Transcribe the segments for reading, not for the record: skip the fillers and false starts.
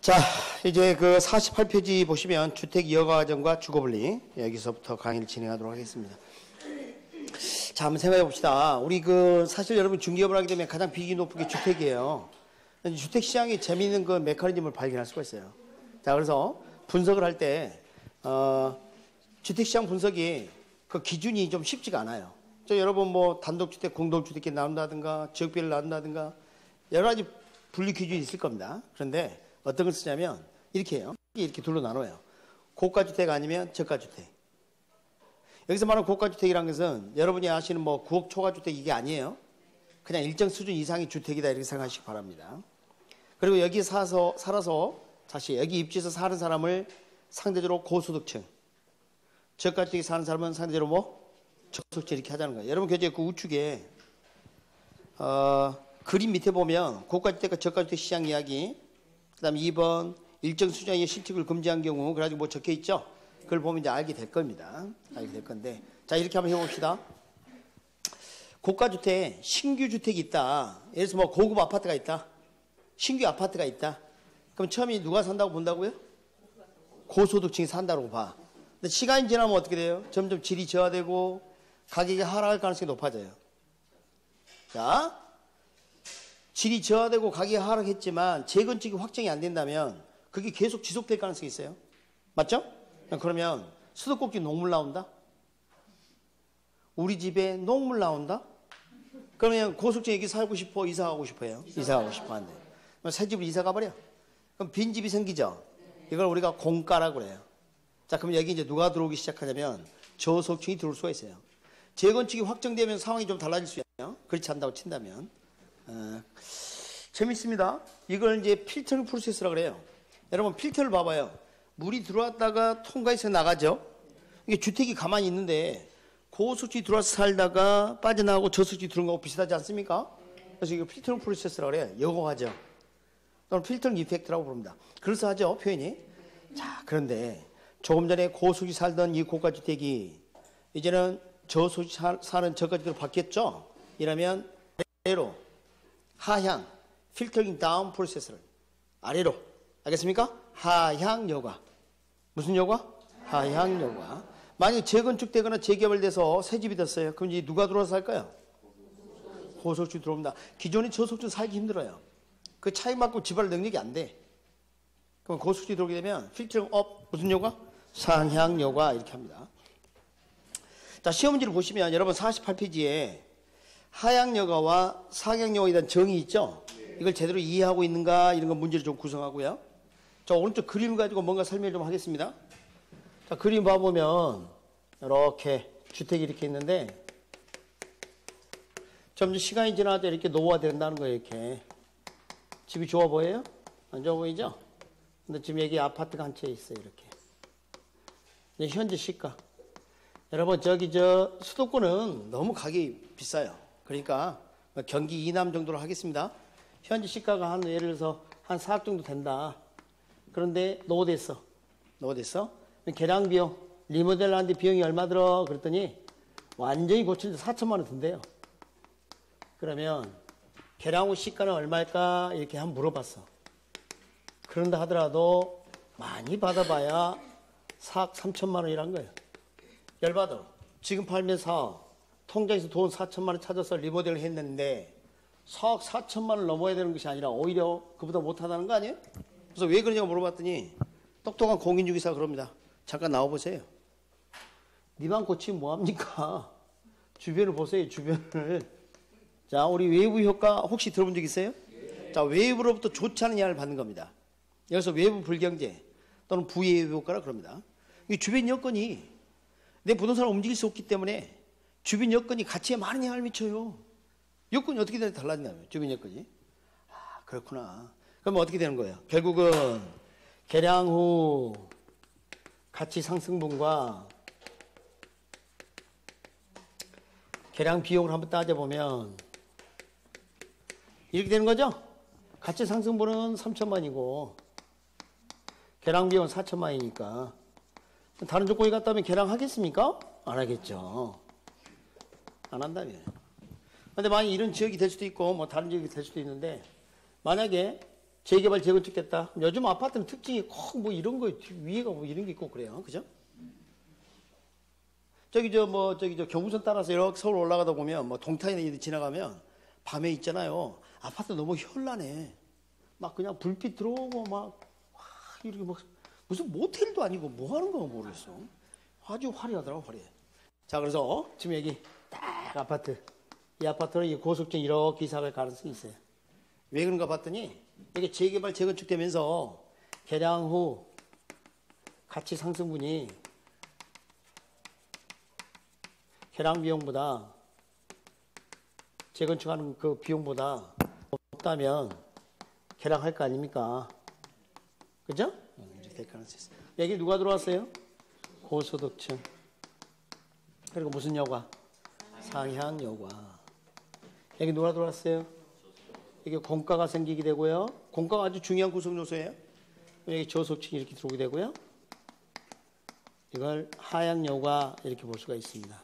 자, 이제 그 48페이지 보시면 주택 이어가정과 주거분리, 여기서부터 강의를 진행하도록 하겠습니다. 자, 한번 생각해 봅시다. 우리 사실 여러분 중개업을 하게 되면 가장 비중이 높은 게 주택이에요. 주택 시장에 재미있는 그 메커니즘을 발견할 수가 있어요. 자, 그래서 분석을 할 때, 주택 시장 분석이 그 기준이 좀 쉽지가 않아요. 여러분 뭐 단독주택, 공동주택이 나온다든가, 지역별로 나온다든가, 여러 가지 분류 기준이 있을 겁니다. 그런데 어떤 걸 쓰냐면 이렇게 해요. 이렇게 둘로 나눠요. 고가주택 아니면 저가주택. 여기서 말하는 고가주택이라는 것은 여러분이 아시는 뭐 9억 초과주택 이게 아니에요. 그냥 일정 수준 이상의 주택이다 이렇게 생각하시기 바랍니다. 그리고 여기 살아서 다시 여기 입주해서 사는 사람을 상대적으로 고소득층, 저가주택에 사는 사람은 상대적으로 뭐 저소득층 이렇게 하자는 거예요. 여러분 교재 그 우측에 그림 밑에 보면 고가주택과 저가주택 시장 이야기, 그 다음에 2번 일정 수준의 실직을 금지한 경우 그래가지고 뭐 적혀 있죠. 그걸 보면 이제 알게 될 겁니다. 알게 될 건데, 자 이렇게 한번 해봅시다. 고가주택 신규 주택이 있다. 예를 들어서 뭐 고급 아파트가 있다. 신규 아파트가 있다. 그럼 처음에 누가 산다고 본다고요? 고소득층이 산다고 봐. 근데 시간이 지나면 어떻게 돼요? 점점 질이 저하되고 가격이 하락할 가능성이 높아져요. 자, 질이 저하되고 가격이 하락했지만 재건축이 확정이 안 된다면 그게 계속 지속될 가능성이 있어요. 맞죠? 그러면 수도꼭지 녹물 나온다? 우리 집에 녹물 나온다? 그러면 고속층 여기 살고 싶어? 이사가고 싶어요? 이사가고 싶어 한대. 새 집으로 이사 가버려. 그럼 빈집이 생기죠? 이걸 우리가 공가라고 그래요. 자, 그럼 여기 이제 누가 들어오기 시작하냐면 저소득층이 들어올 수가 있어요. 재건축이 확정되면 상황이 좀 달라질 수 있어요. 그렇지 않다고 친다면. 재밌습니다. 이걸 이제 필터 프로세스라고 그래요. 여러분 필터를 봐봐요. 물이 들어왔다가 통과해서 나가죠. 이게 주택이 가만히 있는데 고소득층이 들어와서 살다가 빠져나가고 저소득층이 들어온 거하고 비슷하지 않습니까? 그래서 이거 필터 프로세스라고 그래요. 요거 하죠. 또는 필터 이펙트라고 부릅니다. 그래서 하죠, 표현이. 자, 그런데 조금 전에 고소득층이 살던 이 고가주택이 이제는 저소득층이 사는 저가주택으로 바뀌었죠. 이러면 아래로 하향 필터링 다운 프로세스를 아래로, 알겠습니까? 하향 여과. 무슨 여과? 하향 여과. 만약에 재건축되거나 재개발돼서 새 집이 됐어요. 그럼 이제 누가 들어와서 살까요? 고소득층이 들어옵니다. 기존의 저소득층 살기 힘들어요. 그 차이만큼 지불 능력이 안 돼. 그럼 고소득층이 들어오게 되면 필터링 업, 무슨 여과? 상향 여과 이렇게 합니다. 자, 시험 문제를 보시면 여러분 48페이지에 하향 여과와 상향 여과에 대한 정의 있죠? 이걸 제대로 이해하고 있는가 이런 거 문제를 좀 구성하고요. 자, 오른쪽 그림 가지고 뭔가 설명 좀 하겠습니다. 자, 그림 봐보면 이렇게 주택이 이렇게 있는데 점점 시간이 지나도 이렇게 노후화된다는 거예요. 이렇게 집이 좋아 보여요? 안 좋아 보이죠? 근데 지금 여기 아파트가 한 채 있어요. 이렇게. 근데 현재 시가, 여러분 수도권은 너무 가격이 비싸요. 그러니까 경기 이남 정도로 하겠습니다. 현재 시가가 한 예를 들어서 한 4억 정도 된다. 그런데 노후됐어. 개량 비용, 리모델 하는데 비용이 얼마 들어? 그랬더니 완전히 고치는데 4천만 원 든대요. 그러면 개량 후 시가는 얼마일까? 이렇게 한번 물어봤어. 그런다 하더라도 많이 받아봐야 4억 3천만 원이란 거예요. 열받아. 지금 팔면서 통장에서 돈 4천만 원 찾아서 리모델을 했는데 4억 4천만 원 넘어야 되는 것이 아니라 오히려 그보다 못하다는 거 아니에요? 그래서 왜 그러냐고 물어봤더니 똑똑한 공인중개사가 그럽니다. 잠깐 나와보세요. 니만 고치면 뭐합니까? 주변을 보세요. 주변을. 자, 우리 외부 효과 혹시 들어본 적 있어요? 자, 외부로부터 좋지 않은 영향을 받는 겁니다. 여기서 외부 불경제 또는 부예외 효과라 그럽니다. 이 주변 여건이 내 부동산을 움직일 수 없기 때문에 주변 여건이 가치에 많은 영향을 미쳐요. 여건이 어떻게 달라지냐면 주변 여건이. 아, 그렇구나. 그러면 어떻게 되는 거예요? 결국은 개량 후 가치 상승분과 개량 비용을 한번 따져보면 이렇게 되는 거죠? 가치 상승분은 3천만이고 개량 비용은 4천만이니까 다른 조건이 같다면 개량하겠습니까? 안 하겠죠. 안 한다면. 근데 만약 이런 지역이 될 수도 있고 뭐 다른 지역이 될 수도 있는데 만약에 재개발, 재건축 됐다. 요즘 아파트는 특징이 꼭 뭐 이런 거, 위에가 뭐 이런 게 있고 그래요. 그죠? 저기 저 경부선 따라서 이렇게 서울 올라가다 보면 뭐 동탄에 지나가면 밤에 있잖아요. 아파트 너무 현란해. 막 그냥 불빛 들어오고 막 이렇게 막 무슨 모텔도 아니고 뭐 하는 건가 모르겠어. 아주 화려하더라고, 화려해. 자, 그래서 지금 여기 딱 아파트. 이 아파트는 이 고속층 이렇게 이사갈 가능성이 있어요. 왜 그런가 봤더니 이게 재개발, 재건축 되면서 개량 후 가치 상승분이 개량 비용보다 재건축하는 그 비용보다 높다면 개량할 거 아닙니까? 그죠? 이렇게 될 가능성이 있어요. 여기 누가 들어왔어요? 고소득층. 그리고 무슨 여과? 상향 여과. 여기 누가 들어왔어요? 이게 공가가 생기게 되고요. 공가가 아주 중요한 구성 요소예요. 여기 저소득층이 이렇게 들어오게 되고요. 이걸 하향 여과 이렇게 볼 수가 있습니다.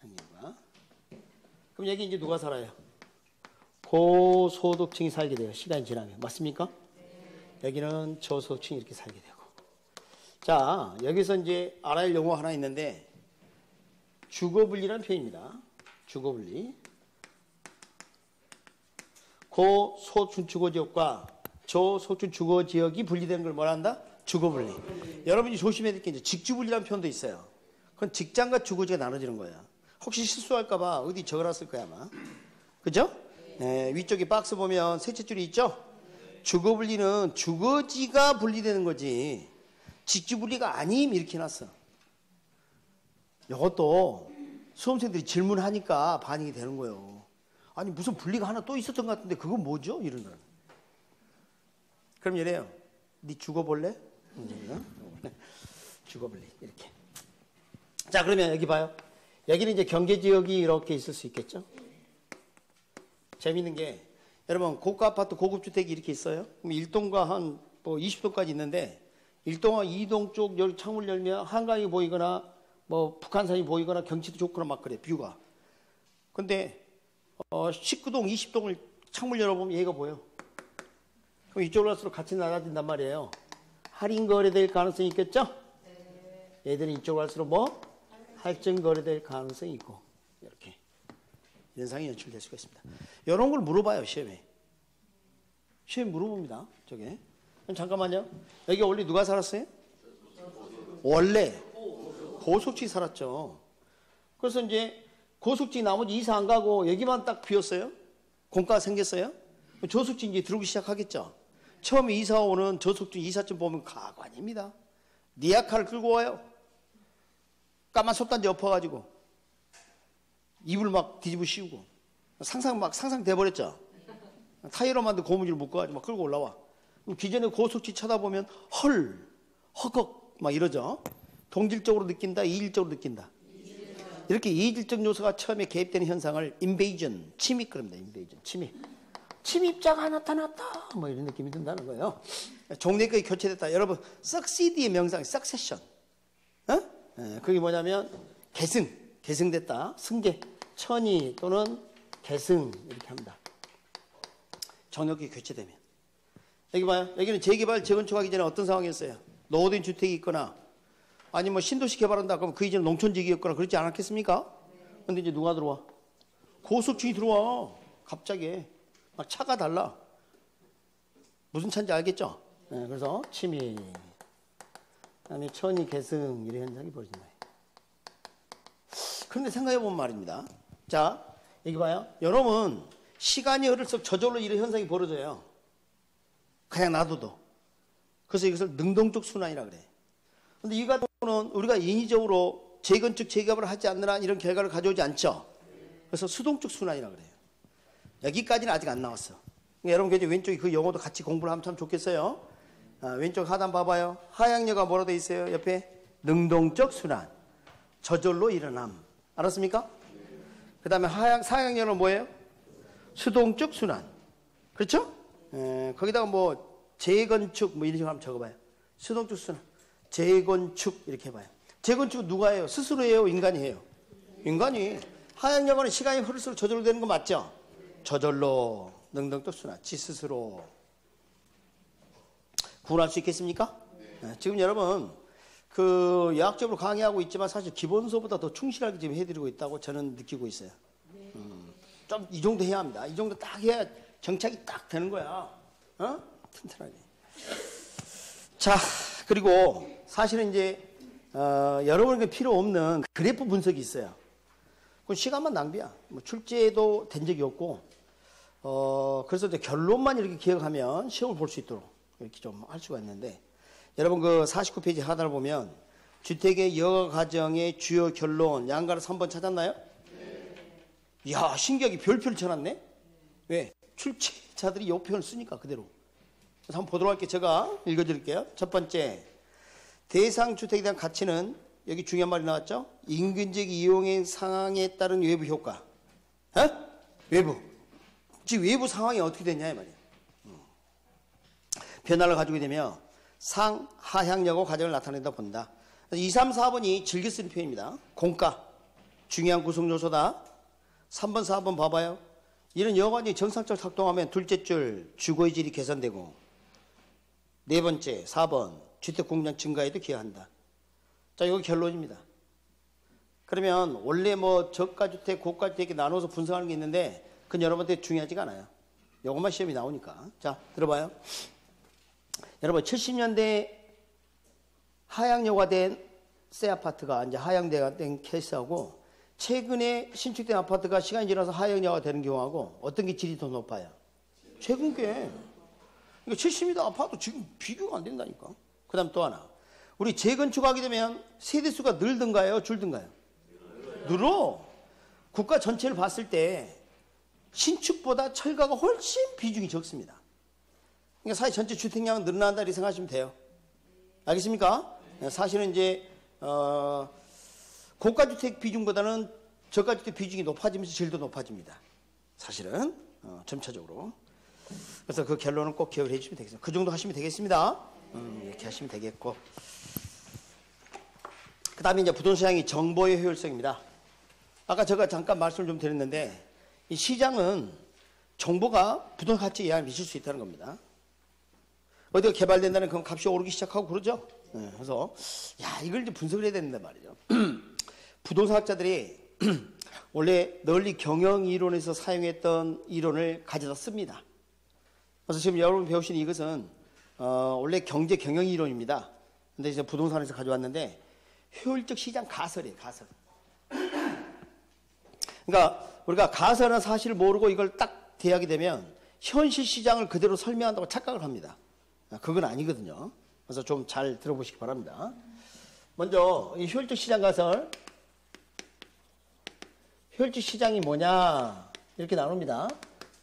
하향 여과. 그럼 여기 이제 누가 살아요? 고소득층이 살게 돼요. 시간이 지나면. 맞습니까? 여기는 저소득층이 이렇게 살게 되고. 자, 여기서 이제 알아야 할 용어 하나 있는데 주거분리라는 표현입니다. 주거분리. 고소득층 주거지역과 저소득층 주거지역이 분리되는 걸 뭐라 한다? 주거분리. 여러분이 조심해야 될 게 이제 직주분리라는 표현도 있어요. 그건 직장과 주거지가 나눠지는 거야. 혹시 실수할까봐 어디 적어놨을 거야 아마. 그죠? 네, 위쪽에 박스 보면 셋째 줄이 있죠? 주거분리는 주거지가 분리되는 거지 직주분리가 아님 이렇게 해놨어. 이것도 수험생들이 질문하니까 반영이 되는 거예요. 아니 무슨 분리가 하나 또 있었던 것 같은데 그건 뭐죠? 이러는. 그럼 이래요. 네 죽어볼래? 죽어볼래 이렇게. 자, 그러면 여기 봐요. 여기는 이제 경계지역이 이렇게 있을 수 있겠죠? 재밌는 게 여러분 고가 아파트 고급주택이 이렇게 있어요. 그럼 1동과 한 뭐 20동까지 있는데 1동과 2동 쪽 창문을 열면 한강이 보이거나 뭐 북한산이 보이거나 경치도 좋거나 막 그래 뷰가. 근데 19동 20동을 창문을 열어보면 얘가 보여. 그럼 이쪽으로 갈수록 같이 낮아진단 말이에요. 할인 거래될 가능성이 있겠죠? 얘들은 이쪽으로 갈수록 뭐? 할증 거래될 가능성이 있고 이렇게 현상이 연출될 수가 있습니다. 이런 걸 물어봐요 시험에. 시험에 물어봅니다. 저게. 그럼 잠깐만요. 여기 원래 누가 살았어요? 원래 고속지 살았죠. 그래서 이제 고속지 나머지 이사 안 가고 여기만 딱 비었어요. 공가가 생겼어요. 저속지 이제 들어오기 시작하겠죠. 처음에 이사 오는 저속지 이삿짐 보면 가관입니다. 니아카를 끌고 와요. 까만 솥단지 엎어가지고 이불 막 뒤집어 씌우고 상상돼 버렸죠. 타이로 만든 고무줄 묶어가지고 막 끌고 올라와. 기존의 고속지 쳐다보면 헐, 허걱 막 이러죠. 동질적으로 느낀다, 이질적으로 느낀다. 이렇게 이질적 요소가 처음에 개입되는 현상을 인베이전, 침입 그럽니다. 인베이전, 침입. 침입자가 나타났다. 뭐 이런 느낌이 든다는 거예요. 종래까지 교체됐다. 여러분, succeed의 명상, succession. 그게 뭐냐면 계승됐다. 승계, 천이 또는 계승 이렇게 합니다. 정력이 교체되면. 여기 봐요. 여기는 재개발, 재건축하기 전에 어떤 상황이었어요? 노후된 주택이 있거나 아니 뭐 신도시 개발한다 그러면 그 이전에 농촌지역이었거나 그렇지 않았겠습니까? 근데 이제 누가 들어와? 고속층이 들어와. 갑자기 막 차가 달라. 무슨 차인지 알겠죠? 네, 그래서 침입, 그다음에 천이 계승 이런 현상이 벌어진 거예요. 그런데 생각해보면 말입니다. 자, 여기 봐요. 여러분 시간이 흐를수록 저절로 이런 현상이 벌어져요. 그냥 놔둬도. 그래서 이것을 능동적 순환이라 그래. 근데 이 같은 경우는 우리가 인위적으로 재건축, 재개발을 하지 않느라 이런 결과를 가져오지 않죠. 그래서 수동적 순환이라 그래요. 여기까지는 아직 안 나왔어. 그러니까 여러분 이제 왼쪽에 그 용어도 같이 공부를 하면 참 좋겠어요. 왼쪽 하단 봐봐요. 하향여가 뭐라 돼 있어요? 옆에 능동적 순환, 저절로 일어남. 알았습니까? 그 다음에 사향여는 뭐예요? 수동적 순환. 그렇죠? 거기다가 뭐 재건축 뭐 이런 식으로 한번 적어봐요. 수동적 순환, 재건축 이렇게 해봐요. 재건축은 누가 해요? 스스로 해요? 인간이 해요? 인간이. 하향여가는 시간이 흐를수록 저절로 되는 거 맞죠? 저절로 능동적 순환, 지 스스로. 구분할 수 있겠습니까? 네. 지금 여러분 그 여학적으로 강의하고 있지만 사실 기본서보다 더 충실하게 지금 해드리고 있다고 저는 느끼고 있어요. 좀 이 정도 해야 합니다. 이 정도 딱 해야 정착이 딱 되는 거야. 튼튼하게. 자, 그리고 사실은 이제 여러분에게 필요 없는 그래프 분석이 있어요. 그건 시간만 낭비야. 뭐 출제도 된 적이 없고, 그래서 이제 결론만 이렇게 기억하면 시험을 볼 수 있도록 이렇게 좀 할 수가 있는데, 여러분 그 49페이지 하단을 보면 주택의 여가 과정의 주요 결론 양가를 3번 찾았나요? 네. 이야, 신기하게 별표를 쳐놨네. 왜? 출제자들이 요표를 쓰니까 그대로. 그래서 한번 보도록 할게요. 제가 읽어드릴게요. 첫 번째, 대상 주택에 대한 가치는 여기 중요한 말이 나왔죠? 인근적 이용의 상황에 따른 외부 효과. 외부. 즉 외부 상황이 어떻게 되냐 이 말이에요. 변화를 가지게 되면 상, 하향여고 과정을 나타낸다 본다. 2, 3, 4번이 즐겨 쓰는 표현입니다. 공가, 중요한 구성 요소다. 3번, 4번 봐봐요. 이런 여건이 정상적으로 작동하면 둘째 줄 주거의 질이 개선되고, 네 번째, 4번 주택 공장 증가에도 기여한다. 자, 이거 결론입니다. 그러면 원래 뭐 저가주택, 고가주택 이렇게 나눠서 분석하는 게 있는데 그건 여러분한테 중요하지가 않아요. 이것만 시험이 나오니까. 자, 들어봐요. 여러분 70년대 하향여가 된 새 아파트가 이제 하향대가 된 케이스하고 최근에 신축된 아파트가 시간이 지나서 하향여가 되는 경우하고 어떤 게 질이 더 높아요? 최근 게. 그러니까 70년대 아파트 지금 비교가 안 된다니까. 그 다음 또 하나. 우리 재건축하게 되면 세대수가 늘든가요? 줄든가요? 늘어. 국가 전체를 봤을 때 신축보다 철가가 훨씬 비중이 적습니다. 그러니까 사실 전체 주택량은 늘어난다 이렇게 생각하시면 돼요. 알겠습니까? 사실은 이제 고가주택 비중보다는 저가주택 비중이 높아지면서 질도 높아집니다. 사실은 점차적으로. 그래서 그 결론은 꼭 기억을 해주시면 되겠습니다. 그 정도 하시면 되겠습니다. 이렇게 하시면 되겠고. 그 다음에 이제 부동산시장의 정보의 효율성입니다. 아까 제가 잠깐 말씀을 좀 드렸는데 이 시장은 정보가 부동산 가치에 영향을 미칠 수 있다는 겁니다. 어디가 개발된다는 그럼 값이 오르기 시작하고 그러죠. 그래서 야, 이걸 이제 분석을 해야 된단 말이죠. 부동산학자들이 원래 널리 경영 이론에서 사용했던 이론을 가져다 씁니다. 그래서 지금 여러분 배우신 이것은 원래 경제 경영 이론입니다. 근데 이제 부동산에서 가져왔는데 효율적 시장 가설이에요. 가설. 그러니까 우리가 가설은 사실을 모르고 이걸 딱 대하게 되면 현실 시장을 그대로 설명한다고 착각을 합니다. 그건 아니거든요. 그래서 좀 잘 들어보시기 바랍니다. 먼저 이 효율적 시장 가설. 효율적 시장이 뭐냐 이렇게 나눕니다.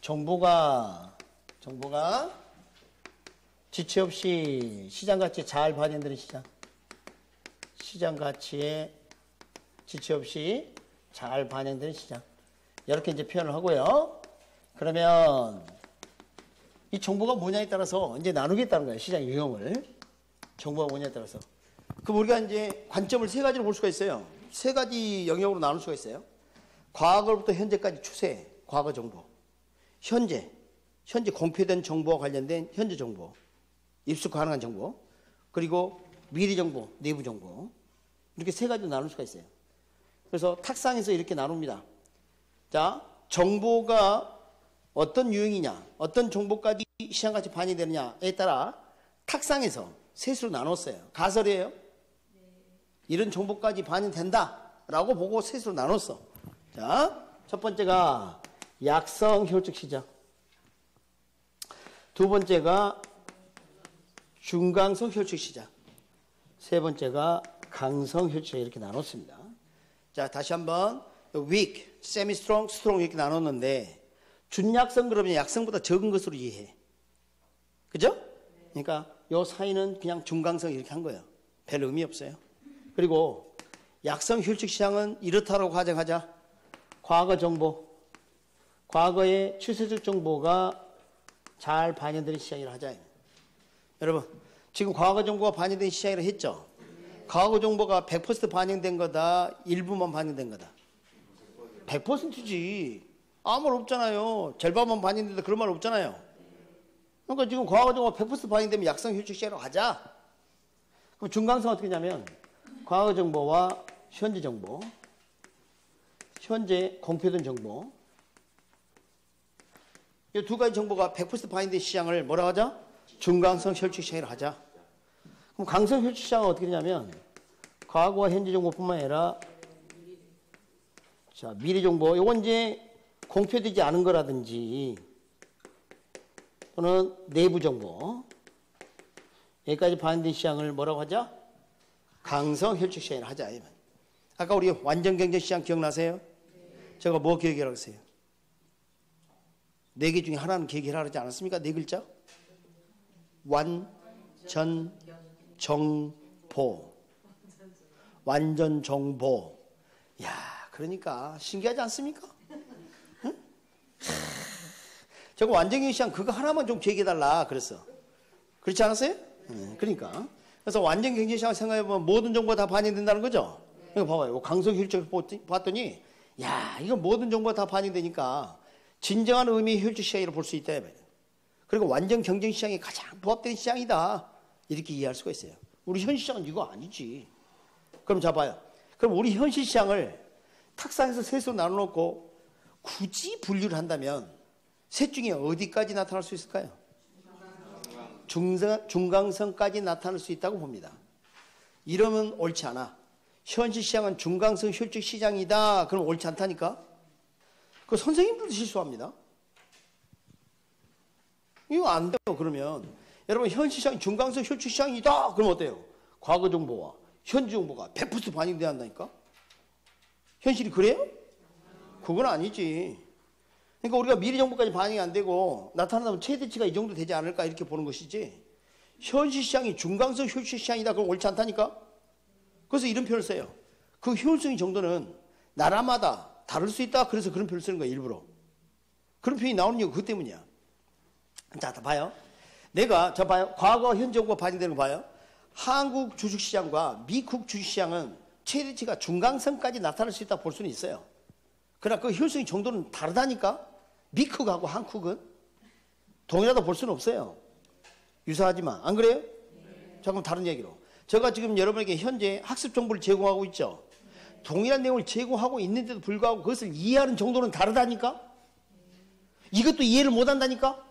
정보가 지체 없이 시장 가치에 잘 반영되는 시장. 시장 가치에 지체 없이 잘 반영되는 시장. 이렇게 이제 표현을 하고요. 그러면 이 정보가 뭐냐에 따라서 이제 나누겠다는 거예요. 시장 유형을. 정보가 뭐냐에 따라서. 그럼 우리가 이제 관점을 세 가지로 볼 수가 있어요. 세 가지 영역으로 나눌 수가 있어요. 과거로부터 현재까지 추세, 과거 정보. 현재 공표된 정보와 관련된 현재 정보. 입수 가능한 정보. 그리고 미래 정보, 내부 정보. 이렇게 세 가지로 나눌 수가 있어요. 그래서 탁상에서 이렇게 나눕니다. 자, 정보가 어떤 유형이냐, 어떤 정보까지 시장가치 반영되느냐에 따라 탁상에서 셋으로 나눴어요. 가설이에요. 이런 정보까지 반영된다라고 보고 셋으로 나눴어. 자, 첫 번째가 약성 효율적 시장. 두 번째가 중강성 효율적 시장. 세 번째가 강성 효율적 시장 이렇게 나눴습니다. 자, 다시 한번 weak, semi-strong, strong 이렇게 나눴는데 준약성 그러면 약성보다 적은 것으로 이해해. 그죠? 그러니까 요 사이는 그냥 중강성 이렇게 한 거예요. 별 의미 없어요. 그리고 약성 효율적 시장은 이렇다라고 가정하자. 과거 정보, 과거의 추세적 정보가 잘 반영되는 시장이라 하자. 여러분, 지금 과거 정보가 반영된 시장이라 했죠? 과거 정보가 100% 반영된 거다, 일부만 반영된 거다? 100%지. 아무 말 없잖아요. 절반만 반영된다 그런 말 없잖아요. 그러니까 지금 과거정보 100% 반영되면 약성 효율적 시장으로 가자. 그럼 중간성 어떻게 하냐면 과거정보와 현재 정보, 현재 공표된 정보, 이 두 가지 정보가 100% 반영된 시장을 뭐라 하자? 중간성 효율적 시장이라고 하자. 그럼 강성 효율적 시장은 어떻게 되냐면 과거와 현재 정보뿐만 아니라 자, 미래 정보, 요건 이제 공표되지 않은 거라든지 또는 내부 정보, 여기까지 반영된 시장을 뭐라고 하자? 강성 효율적 시장이라고 하자. 아까 우리 완전 경쟁 시장 기억나세요? 제가 뭐 기억이라고 했어요? 네 개 중에 하나는 기억이라고 하지 않았습니까? 네 글자? 완전 정보. 완전 정보. 야, 그러니까 신기하지 않습니까? 응? 제가 완전경 시장 그거 하나만 좀 기억해달라 그랬어. 그렇지 않았어요? 그러니까. 그래서 완전 경제 시장 생각해보면 모든 정보가 다 반영된다는 거죠. 이거 봐봐요. 강성 효율적 봤더니 야, 이거 모든 정보가 다 반영되니까 진정한 의미의 효율적 시장이라고 볼 수 있다. 그리고 완전 경쟁 시장이 가장 부합된 시장이다. 이렇게 이해할 수가 있어요. 우리 현 시장은 이거 아니지. 그럼 자 봐요. 그럼 우리 현실 시장을 탁상에서 셋으로 나눠놓고 굳이 분류를 한다면 셋 중에 어디까지 나타날 수 있을까요? 중강성까지 나타날 수 있다고 봅니다. 이러면 옳지 않아. 현실 시장은 중강성 효율적 시장이다. 그럼 옳지 않다니까? 그 선생님들도 실수합니다. 이거 안 돼요. 그러면 여러분 현실 시장이 중강성 효율적 시장이다. 그럼 어때요? 과거 정보와 현재 정보가 100% 반영돼야 한다니까? 현실이 그래요? 그건 아니지. 그러니까 우리가 미래 정보까지 반영이 안 되고 나타나면 최대치가 이 정도 되지 않을까 이렇게 보는 것이지. 현실 시장이 중강성 효율적 시장이다. 그럼 옳지 않다니까? 그래서 이런 표현을 써요. 그 효율성의 정도는 나라마다 다를 수 있다. 그래서 그런 표현을 쓰는 거야, 일부러. 그런 표현이 나오는 이유가 그것 때문이야. 자, 봐요. 자, 봐요. 과거, 현재 정보가 반영되는 거 봐요. 한국 주식시장과 미국 주식시장은 최대치가 중강성까지 나타날 수 있다 볼 수는 있어요. 그러나 그 효율성의 정도는 다르다니까? 미국하고 한국은 동일하다 볼 수는 없어요. 유사하지만. 안 그래요? 자, 그럼 다른 얘기로. 제가 지금 여러분에게 현재 학습 정보를 제공하고 있죠. 동일한 내용을 제공하고 있는데도 불구하고 그것을 이해하는 정도는 다르다니까? 이것도 이해를 못한다니까?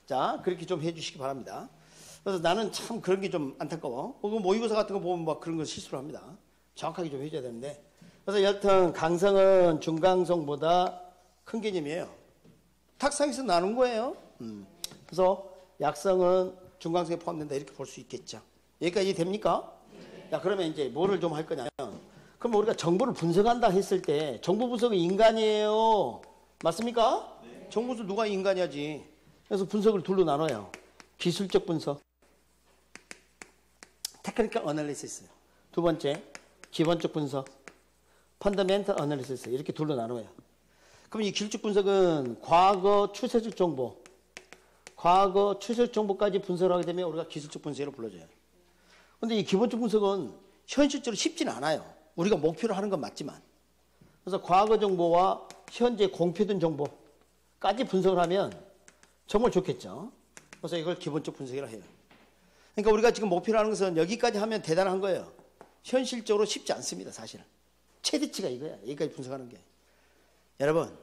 자, 그렇게 좀 해주시기 바랍니다. 그래서 나는 참 그런 게 좀 안타까워. 모의고사 같은 거 보면 막 그런 거 실수를 합니다. 정확하게 좀 해줘야 되는데. 그래서 여튼 강성은 중강성보다 큰 개념이에요. 탁상에서 나눈 거예요. 그래서 약성은 중강성에 포함된다 이렇게 볼 수 있겠죠. 여기까지 됩니까? 자, 그러면 이제 뭐를 좀 할 거냐면, 그럼 우리가 정보를 분석한다 했을 때 정보 분석은 인간이에요. 맞습니까? 네. 정보 분석 누가 인간이 하지. 그래서 분석을 둘로 나눠요. 기술적 분석, 테크니컬 어널리시스. 두 번째, 기본적 분석, 펀더멘털 어널리시스. 이렇게 둘로 나눠요. 그럼 이 기술적 분석은 과거 추세적 정보, 과거 추세적 정보까지 분석을 하게 되면 우리가 기술적 분석이라고 불러줘요. 근데 이 기본적 분석은 현실적으로 쉽지는 않아요. 우리가 목표로 하는 건 맞지만. 그래서 과거 정보와 현재 공표된 정보까지 분석을 하면 정말 좋겠죠. 그래서 이걸 기본적 분석이라고 해요. 그러니까 우리가 지금 목표로 하는 것은 여기까지 하면 대단한 거예요. 현실적으로 쉽지 않습니다, 사실은. 최대치가 이거야. 여기까지 분석하는 게. 여러분,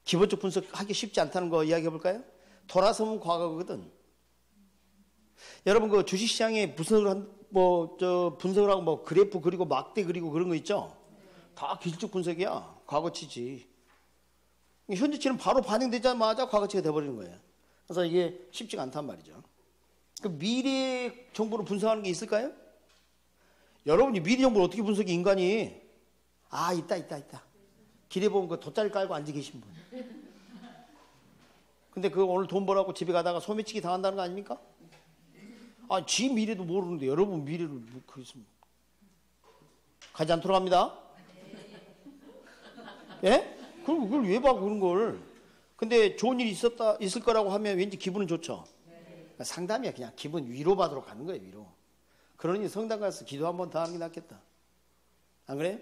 기본적 분석하기 쉽지 않다는 거 이야기해 볼까요? 돌아서면 과거거든. 여러분 그 주식시장에 분석을 하고 뭐 그래프 그리고 막대 그리고 그런 거 있죠? 다 기술적 분석이야. 과거치지. 현재치는 바로 반영되자마자 과거치가 돼버리는 거예요. 그래서 이게 쉽지가 않단 말이죠. 그 미래 정보를 분석하는 게 있을까요? 여러분이 미래 정보를 어떻게 분석해, 인간이? 아, 있다. 길에 보면 그 돗자리 깔고 앉아 계신 분. 근데 그 오늘 돈 벌라고 집에 가다가 소매치기 당한다는 거 아닙니까? 아, 지 미래도 모르는데 여러분 미래를 뭐 그래서 가지 않도록 합니다. 예? 그럼 그걸 왜 봐, 그런 걸? 근데 좋은 일이 있을 거라고 하면 왠지 기분은 좋죠. 상담이야. 그냥 기분 위로받으러 가는 거예요, 위로. 그러니 성당 가서 기도 한 번 더 하는 게 낫겠다. 안 그래요?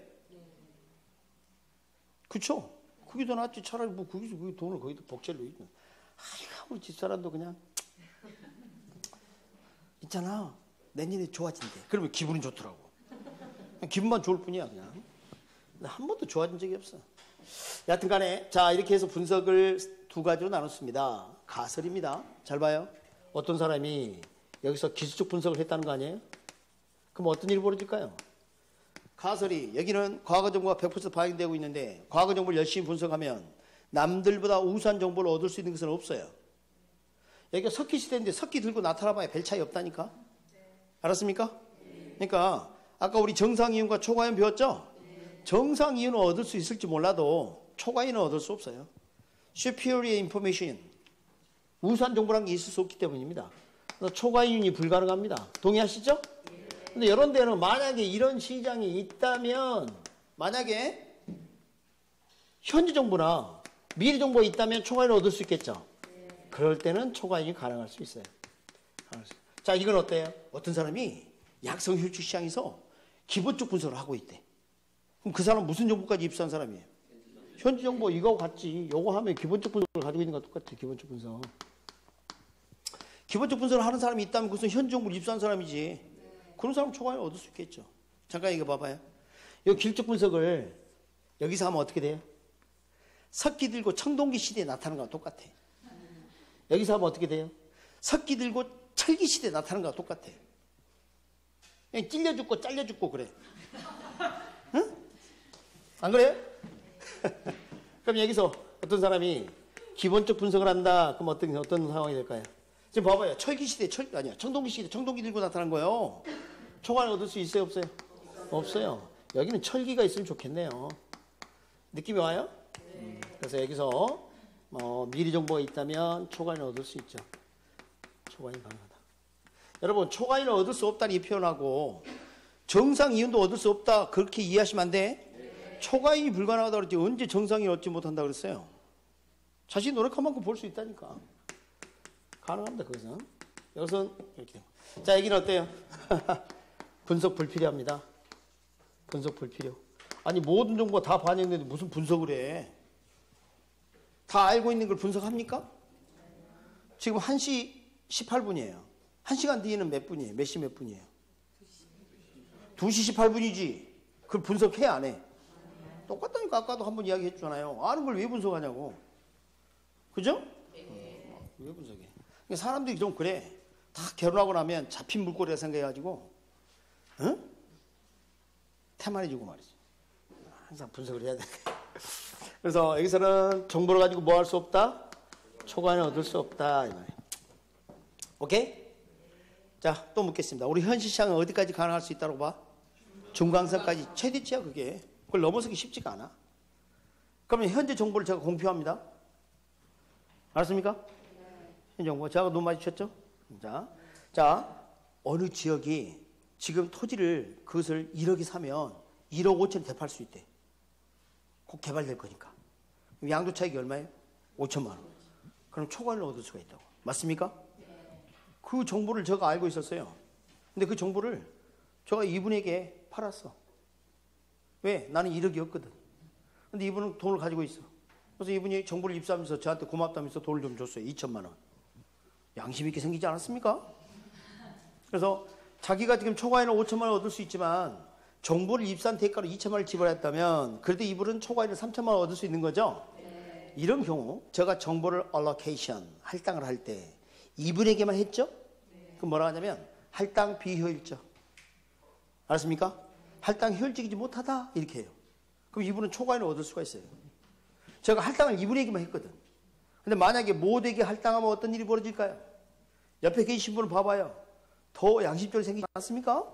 그쵸? 그게 더 낫지. 차라리 뭐 거기서 그 돈을 거기다 복제로 있는. 우리 집사람도 그냥 있잖아. 내년에 좋아진대. 그러면 기분이 좋더라고. 기분만 좋을 뿐이야 그냥. 근데 한 번도 좋아진 적이 없어. 여하튼 간에 자 이렇게 해서 분석을 두 가지로 나눴습니다. 가설입니다. 잘 봐요. 어떤 사람이 여기서 기술적 분석을 했다는 거 아니에요? 그럼 어떤 일이 벌어질까요? 가설이 여기는 과거 정보가 100% 반영되고 있는데 과거 정보를 열심히 분석하면 남들보다 우수한 정보를 얻을 수 있는 것은 없어요. 여기가 석기 시대인데 석기 들고 나타나봐야 별 차이 없다니까. 알았습니까? 그러니까 아까 우리 정상이윤과 초과이윤 배웠죠? 정상이윤은 얻을 수 있을지 몰라도 초과이윤은 얻을 수 없어요. superior information, 우수한 정보라는 게 있을 수 없기 때문입니다. 그래서 초과이윤이 불가능합니다. 동의하시죠? 근데 이런 데는 만약에 이런 시장이 있다면, 만약에 현재 정보나 미래 정보가 있다면 초과이윤을 얻을 수 있겠죠? 그럴 때는 초과이윤이 가능할 수 있어요. 자, 이건 어때요? 어떤 사람이 약성혈주 시장에서 기본적 분석을 하고 있대. 그럼 그 사람 무슨 정보까지 입수한 사람이에요? 현지 정보 이거 같지. 요거 하면 기본적 분석을 가지고 있는 것 똑같아. 기본적 분석. 기본적 분석을 하는 사람이 있다면 그것은 현지 정보를 입수한 사람이지. 그런 사람 초과이윤을 얻을 수 있겠죠. 잠깐 이거 봐봐요. 이 기술적 분석을 여기서 하면 어떻게 돼요? 석기 들고 청동기 시대에 나타나는 거랑 똑같아. 여기서 하면 어떻게 돼요? 석기 들고 철기 시대에 나타나는 거랑 똑같아. 그냥 찔려 죽고 잘려 죽고 그래. 응? 안 그래요? 그럼 여기서 어떤 사람이 기본적 분석을 한다. 그럼 어떤 상황이 될까요? 지금 봐봐요. 철기 시대, 아니야. 청동기 시대, 청동기 들고 나타난 거예요. 초과를 얻을 수 있어요, 없어요? 없어요. 여기는 철기가 있으면 좋겠네요. 느낌이 와요? 그래서 여기서 미리 정보가 있다면 초과를 얻을 수 있죠. 초과이 가능하다. 여러분, 초과이를 얻을 수 없다는 이 표현하고 정상 이윤도 얻을 수 없다 그렇게 이해하시면 안 돼. 초과이이 불가능하다 그랬지 언제 정상이윤 얻지 못한다 그랬어요. 자신이 노력한 만큼 볼 수 있다니까. 가능합니다. 그것은. 이것은 이렇게 되고. 자, 여기는 어때요? 분석 불필요합니다. 분석 불필요. 아니 모든 정보가 다 반영되는데 무슨 분석을 해. 다 알고 있는 걸 분석합니까? 지금 1시 18분이에요. 1시간 뒤에는 몇 분이에요? 몇 시 몇 분이에요? 2시 18분이지. 그걸 분석해 안 해? 똑같다니까. 아까도 한번 이야기했잖아요. 아는 걸 왜 분석하냐고. 그죠? 왜 분석해? 그러니까 사람들이 좀 그래. 다 결혼하고 나면 잡힌 물꼬리라 생각해가지고 응? 태만해지고 말이지. 항상 분석을 해야 돼. 그래서 여기서는 정보를 가지고 뭐 할 수 없다? 초과는 얻을 수 없다. 이 말이에요. 오케이? 자, 또 묻겠습니다. 우리 현실 시장은 어디까지 가능할 수 있다고 봐? 중간선까지 최대치야 그게. 그걸 넘어서기 쉽지가 않아. 그러면 현재 정보를 제가 공표합니다. 알았습니까? 현재 정보. 제가 눈 마주쳤죠? 자, 어느 지역이 지금 토지를 그것을 1억에 사면 1억 5천에 대팔 수 있대. 곧 개발될 거니까. 양도 차익이 얼마예요? 5천만 원. 그럼 초과를 얻을 수가 있다고. 맞습니까? 그 정보를 제가 알고 있었어요. 근데 그 정보를 제가 이분에게 팔았어. 왜? 나는 1억이었거든. 근데 이분은 돈을 가지고 있어. 그래서 이분이 정보를 입수하면서 저한테 고맙다면서 돈을 좀 줬어요. 2천만 원. 양심 있게 생기지 않았습니까? 그래서 자기가 지금 초과에는 5천만 원 얻을 수 있지만 정보를 입수한 대가로 2천만 원을 지불했다면 그래도 이분은 초과에는 3천만 원 얻을 수 있는 거죠? 네. 이런 경우 제가 정보를 allocation, 할당을 할 때 이분에게만 했죠? 네. 그럼 뭐라 하냐면 할당 비효율적. 알았습니까? 할당 효율적이지 못하다 이렇게 해요. 그럼 이분은 초과에는 얻을 수가 있어요. 제가 할당을 이분에게만 했거든. 근데 만약에 모두에게 할당하면 어떤 일이 벌어질까요? 옆에 계신 분을 봐봐요. 더 양심적으로 생기지 않습니까?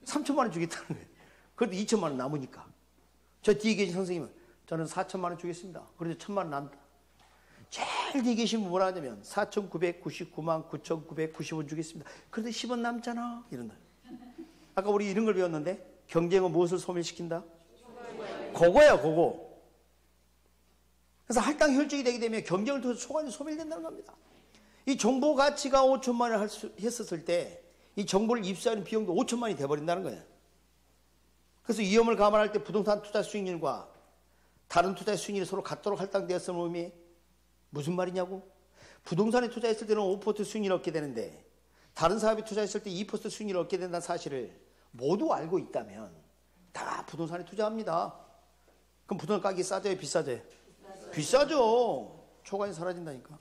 3천만 원 주겠다는 거예요. 그래도 2천만 원 남으니까. 저 뒤에 계신 선생님은 저는 4천만 원 주겠습니다. 그래도 1천만 원 남다. 제일 뒤에 계신 분 뭐라 하냐면 4,999만 9,990원 주겠습니다. 그래도 10원 남잖아. 이런다. 아까 우리 이런 걸 배웠는데 경쟁은 무엇을 소멸시킨다? 그거야 그거. 그래서 할당 효율적이 되게 되면 경쟁을 통해서 초과이 소멸된다는 겁니다. 이 정보 가치가 5천만 원을 했었을 때 이 정보를 입수하는 비용도 5천만 원이 돼버린다는 거예요. 그래서 위험을 감안할 때 부동산 투자 수익률과 다른 투자 수익률이 서로 같도록 할당되었음을 의미해. 무슨 말이냐고? 부동산에 투자했을 때는 5% 수익률을 얻게 되는데 다른 사업에 투자했을 때 2% 수익률을 얻게 된다는 사실을 모두 알고 있다면 다 부동산에 투자합니다. 그럼 부동산 가격이 싸져요? 비싸져요? 비싸죠. 초과이 사라진다니까.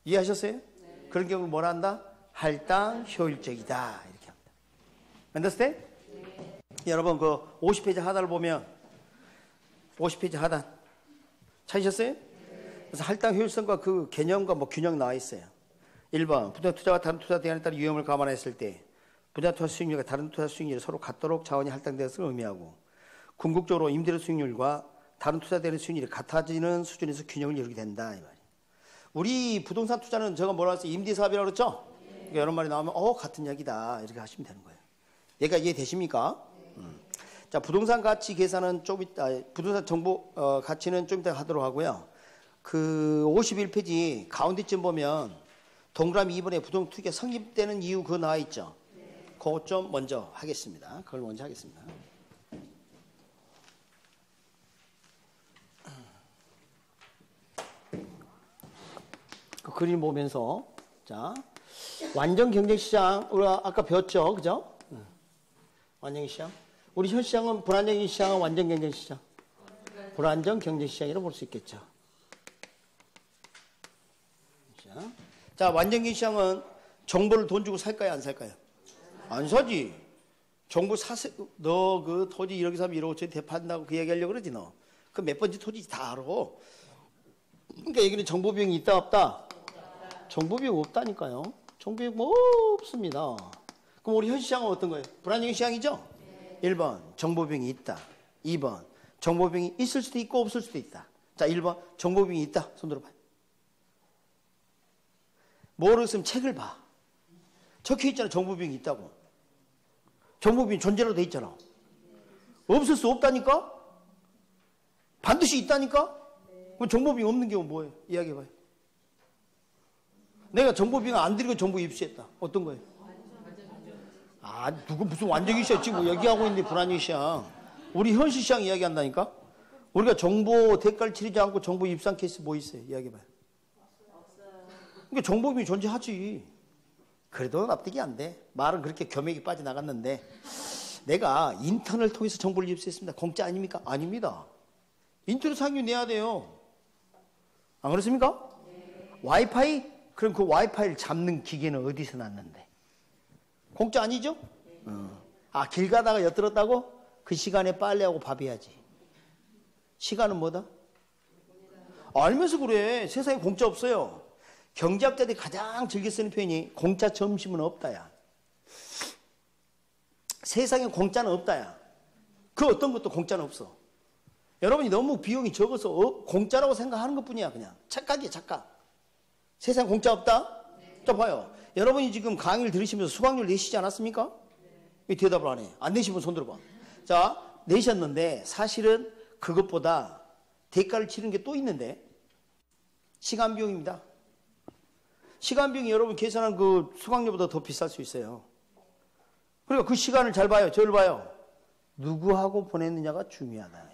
이해하셨어요? 네. 그런 경우 뭐라 한다? 할당 효율적이다 이렇게 합니다. understand? 네. 여러분 그 50페이지 하단을 보면 50페이지 하단 찾으셨어요? 네. 그래서 할당 효율성과 그 개념과 뭐 균형 나와 있어요. 1번 부동산 투자와 다른 투자 대안에 따른 위험을 감안했을 때 부동산 투자 수익률과 다른 투자 수익률이 서로 같도록 자원이 할당되는 것을 의미하고 궁극적으로 임대료 수익률과 다른 투자 대안 수익률이 같아지는 수준에서 균형을 이루게 된다 이 말이에요. 우리 부동산 투자는 제가 뭐라 했어요? 임대사업이라고 그랬죠? 그러니까 이런 말이 나오면 같은 이야기다 이렇게 하시면 되는 거예요. 얘가 이해되십니까? 자, 부동산 가치 계산은 좀 이따, 부동산 정보 가치는 좀 이따 하도록 하고요. 그 51페이지 가운데쯤 보면 동그라미 2번에 부동산 투기가 성립되는 이유 그거 나와 있죠? 그거 좀 먼저 하겠습니다. 그걸 먼저 하겠습니다. 그 그림 보면서 자 완전 경쟁시장 우리가 아까 배웠죠, 그죠? 완전시장. 우리 현 시장은 불안정인 시장은 완전 경쟁시장. 불안정 경쟁시장이라고 볼 수 있겠죠. 자, 완전 경쟁시장은 정보를 돈 주고 살까요, 안 살까요? 안 사지. 정보 사세, 너 그 토지 이렇게 사면 이러고 저기 대판다고 그 얘기하려고 그러지 너. 그 몇 번째 토지 다 알아. 그러니까 여기는 정보 비용이 있다 없다? 정보 비용 없다니까요. 정보 비용 뭐 없습니다. 그럼 우리 현 시장은 어떤 거예요? 불안정 시장이죠? 1번 정보 비용이 있다. 2번 정보 비용이 있을 수도 있고 없을 수도 있다. 자, 1번 정보 비용이 있다. 손 들어봐요. 모르겠으면 책을 봐. 적혀 있잖아. 정보 비용이 있다고. 정보 비용이 존재로 돼 있잖아. 없을 수 없다니까? 반드시 있다니까? 그럼 정보 비용 없는 경우 뭐예요? 이야기해봐요. 내가 정보 비용 안 드리고 정보 입수했다. 어떤 거예요? 누구 무슨 완전히 시장 지금 얘기하고 있는데 불안정 시장. 우리 현실 시장 이야기한다니까? 우리가 정보 대가를 치르지 않고 정보 입수한 케이스 뭐 있어요? 이야기해봐요. 그러니까 정보 비용이 존재하지. 그래도 납득이 안 돼. 말은 그렇게 겸액이 빠져나갔는데 내가 인터넷을 통해서 정보를 입수했습니다. 공짜 아닙니까? 아닙니다. 인터넷 사용료 내야 돼요. 안 그렇습니까? 네. 와이파이? 그럼 그 와이파이를 잡는 기계는 어디서 났는데? 공짜 아니죠? 네. 길 가다가 엿들었다고? 그 시간에 빨래하고 밥 해야지. 시간은 뭐다? 알면서 그래. 세상에 공짜 없어요. 경제학자들이 가장 즐겨 쓰는 표현이 공짜 점심은 없다야. 세상에 공짜는 없다야. 그 어떤 것도 공짜는 없어. 여러분이 너무 비용이 적어서 공짜라고 생각하는 것뿐이야. 그냥 착각이야, 착각. 세상 공짜 없다? 네. 자, 봐요. 여러분이 지금 강의를 들으시면서 수강료를 내시지 않았습니까? 네. 왜 대답을 안 해? 안 내시면 손 들어봐. 자, 내셨는데 사실은 그것보다 대가를 치르는 게 또 있는데 시간 비용입니다. 시간 비용이 여러분 계산한 그 수강료보다 더 비쌀 수 있어요. 그러니까 그 시간을 잘 봐요. 저를 봐요. 누구하고 보냈느냐가 중요하다.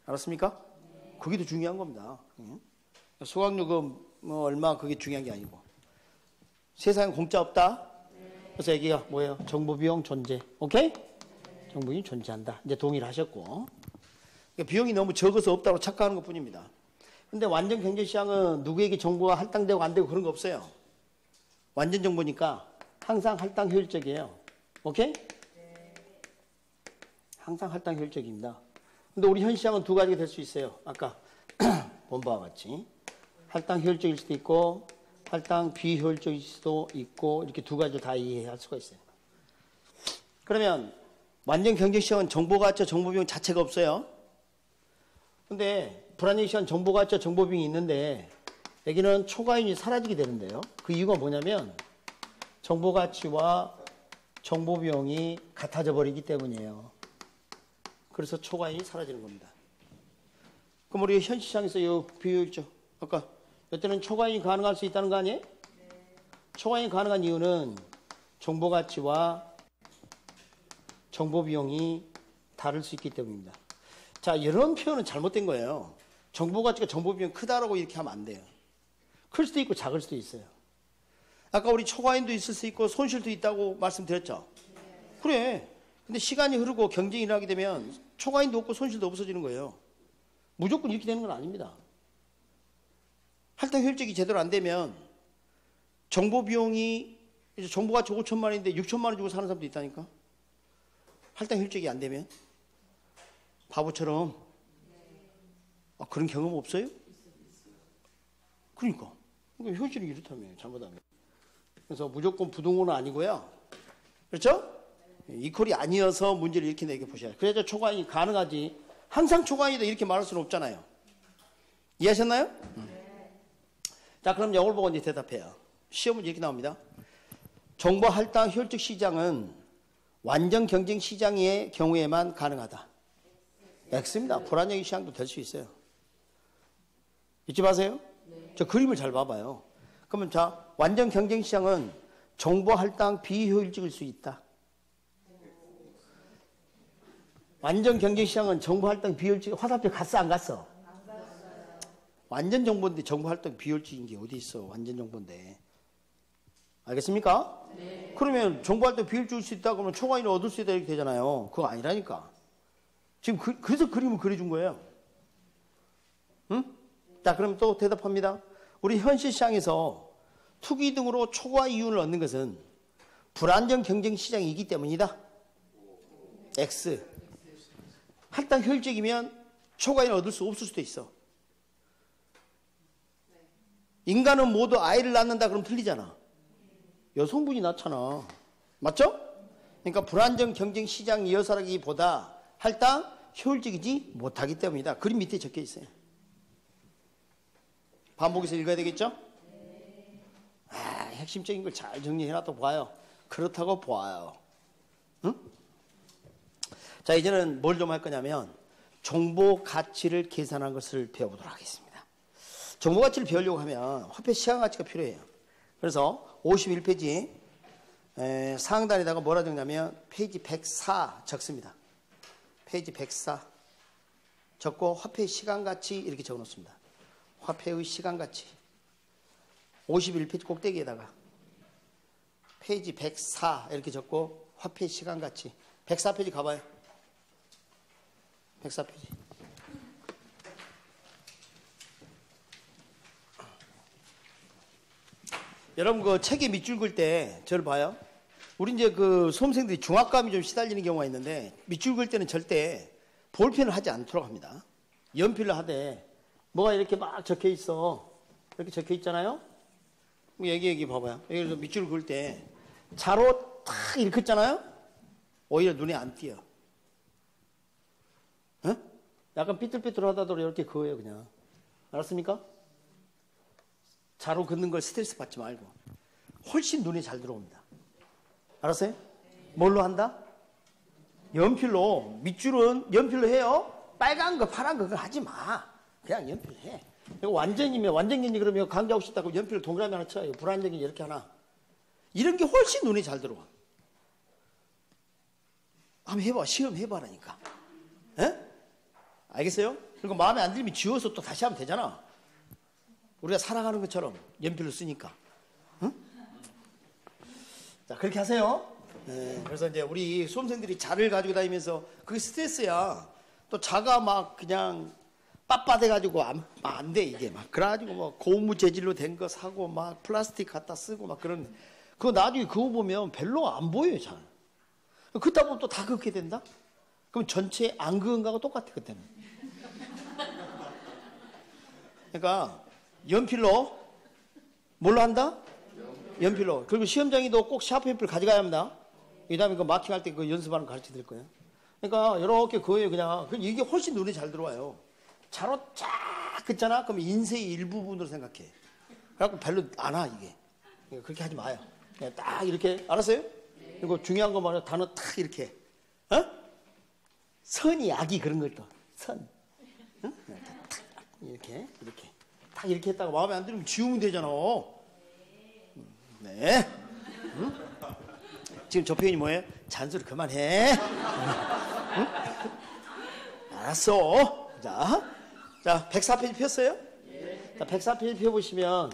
알았습니까? 그게 더 중요한 겁니다. 수강료 뭐 얼마 그게 중요한 게 아니고. 세상에 공짜 없다. 그래서 얘기가 뭐예요? 정보 비용 존재. 오케이? 정보 비용이 존재한다. 이제 동의를 하셨고. 그러니까 비용이 너무 적어서 없다고 착각하는 것뿐입니다. 근데 완전 경제시장은 누구에게 정보가 할당되고 안 되고 그런 거 없어요. 완전 정보니까 항상 할당 효율적이에요. 오케이? 항상 할당 효율적입니다. 근데 우리 현 시장은 두 가지가 될 수 있어요. 아까 본 바와 같이. 할당 효율적일 수도 있고 할당 비효율적일 수도 있고 이렇게 두 가지를 다 이해할 수가 있어요. 그러면 완전 경제시장은 정보가치 정보비용 자체가 없어요. 근데 불안정 시장 정보가치와 정보비용이 있는데 여기는 초과이익이 사라지게 되는데요. 그 이유가 뭐냐면 정보가치와 정보비용이 같아져 버리기 때문이에요. 그래서 초과이익이 사라지는 겁니다. 그럼 우리 현 시장에서 이 비효율적 아까 이때는 초과이익이 가능할 수 있다는 거 아니에요? 네. 초과이익이 가능한 이유는 정보가치와 정보비용이 다를 수 있기 때문입니다. 자, 이런 표현은 잘못된 거예요. 정보가치가 정보비용이 크다라고 이렇게 하면 안 돼요. 클 수도 있고 작을 수도 있어요. 아까 우리 초과인도 있을 수 있고 손실도 있다고 말씀드렸죠. 그래. 근데 시간이 흐르고 경쟁이 일어나게 되면 초과인도 없고 손실도 없어지는 거예요. 무조건 이렇게 되는 건 아닙니다. 할당 효율적이 제대로 안 되면 정보 비용이 이제 정보가 5천만 원인데 6천만 원 주고 사는 사람도 있다니까. 할당 효율적이 안 되면 바보처럼 그런 경험 없어요? 그러니까 효율이 이렇다며 잘못하면. 그래서 무조건 부동호는 아니고요. 그렇죠? 이퀄이 아니어서 문제를 이렇게 내게 보셔야. 그래야 초과인이 가능하지. 항상 초과인이다 이렇게 말할 수는 없잖아요. 이해하셨나요? 자, 그럼 이걸 보고 이제 대답해요. 시험은 이렇게 나옵니다. 정보 할당 효율적 시장은 완전 경쟁 시장의 경우에만 가능하다. X입니다. 불안정의 시장도 될 수 있어요. 잊지 마세요. 저 그림을 잘 봐봐요. 그러면 자, 완전 경쟁 시장은 정보 할당 비효율적일 수 있다. 완전 경쟁 시장은 정보 할당 비효율적. 화살표 갔어 안 갔어? 완전 정보인데 정보 할당 비효율적인 게 어디 있어? 완전 정보인데. 알겠습니까? 네. 그러면 정보 할당 비효율적일 수 있다 그러면 초과인을 얻을 수 있다 이렇게 되잖아요. 그거 아니라니까. 지금 그래서 그림을 그려준 거예요. 응? 자, 그럼 또 대답합니다. 우리 현실 시장에서 투기 등으로 초과 이윤을 얻는 것은 불안정 경쟁 시장이기 때문이다. X. 할당 효율적이면 초과인을 얻을 수 없을 수도 있어. 인간은 모두 아이를 낳는다 그러면 틀리잖아. 여성분이 낳잖아. 맞죠? 그러니까 불안정 경쟁 시장 여사라기보다 할당 효율적이지 못하기 때문이다. 그림 밑에 적혀 있어요. 반복해서 읽어야 되겠죠? 핵심적인 걸 잘 정리해놨다고 봐요. 그렇다고 봐요. 응? 자, 이제는 뭘 좀 할 거냐면 정보 가치를 계산한 것을 배워보도록 하겠습니다. 정보 가치를 배우려고 하면 화폐 시간 가치가 필요해요. 그래서 51페이지 상단에다가 뭐라 적냐면 페이지 104 적습니다. 페이지 104 적고 화폐 시간 가치 이렇게 적어 놓습니다. 화폐의 시간 가치 51페이지 꼭대기에다가 페이지 104 이렇게 적고 화폐 시간 가치 104페이지 가봐요. 104페이지. 여러분 그 책에 밑줄 긋을 때 저를 봐요. 우리 이제 그 수험생들이 중압감이 좀 시달리는 경우가 있는데 밑줄 긋을 때는 절대 볼펜을 하지 않도록 합니다. 연필로 하되 뭐가 이렇게 막 적혀 있어. 이렇게 적혀 있잖아요. 여기 봐봐요. 여기서 밑줄 그을 때 자로 탁 이렇게 했잖아요. 오히려 눈에 안 띄어. 어? 약간 삐뚤삐뚤하다도 이렇게 그어요 그냥. 알았습니까? 자로 긋는 걸 스트레스 받지 말고 훨씬 눈에 잘 들어옵니다. 알았어요? 뭘로 한다? 연필로. 밑줄은 연필로 해요. 빨간 거 파란 거 그거 하지 마. 그냥 연필 해. 이거 완전이면 완전경이 그러면 강좌하고 싶다고 연필을 동그라미 하나 쳐요. 불안정이 이렇게 하나. 이런 게 훨씬 눈에 잘 들어와. 한번 해봐. 시험 해봐라니까. 에? 알겠어요? 그리고 마음에 안 들면 지워서 또 다시 하면 되잖아. 우리가 살아가는 것처럼 연필을 쓰니까. 응? 자, 그렇게 하세요. 네, 그래서 이제 우리 수험생들이 자를 가지고 다니면서 그게 스트레스야. 또 자가 막 그냥 빳빳해가지고 안 돼, 이게. 막, 그래가지고 뭐 고무 재질로 된 거 사고 막 플라스틱 갖다 쓰고 막 그런. 그거 나중에 그거 보면 별로 안 보여요, 잘. 그렇다 보면 또 다 그렇게 된다? 그럼 전체 안 그은 거하고 똑같아, 그때는. 그러니까 연필로 뭘로 한다? 연필로. 그리고 시험장에도 꼭 샤프펜을 가져가야 합니다. 그 다음에 그 마킹할 때 그 연습하는 거 가르쳐 드릴 거예요. 그러니까 이렇게 그어요, 그냥. 이게 훨씬 눈에 잘 들어와요. 자로 쫙 긋잖아? 그럼 인쇄의 일부분으로 생각해. 그래갖고 별로 안 와, 이게. 그렇게 하지 마요. 그냥 딱 이렇게. 알았어요? 그리고 중요한 거 말이야. 단어 딱 이렇게. 어? 선이 약이 그런 걸 또. 선. 응? 이렇게. 딱 이렇게 했다가 마음에 안 들면 지우면 되잖아. 네. 응? 지금 저 표현이 뭐예요? 잔소리 그만해. 응? 알았어. 자, 104페이지 폈어요? 자, 104페이지 펴보시면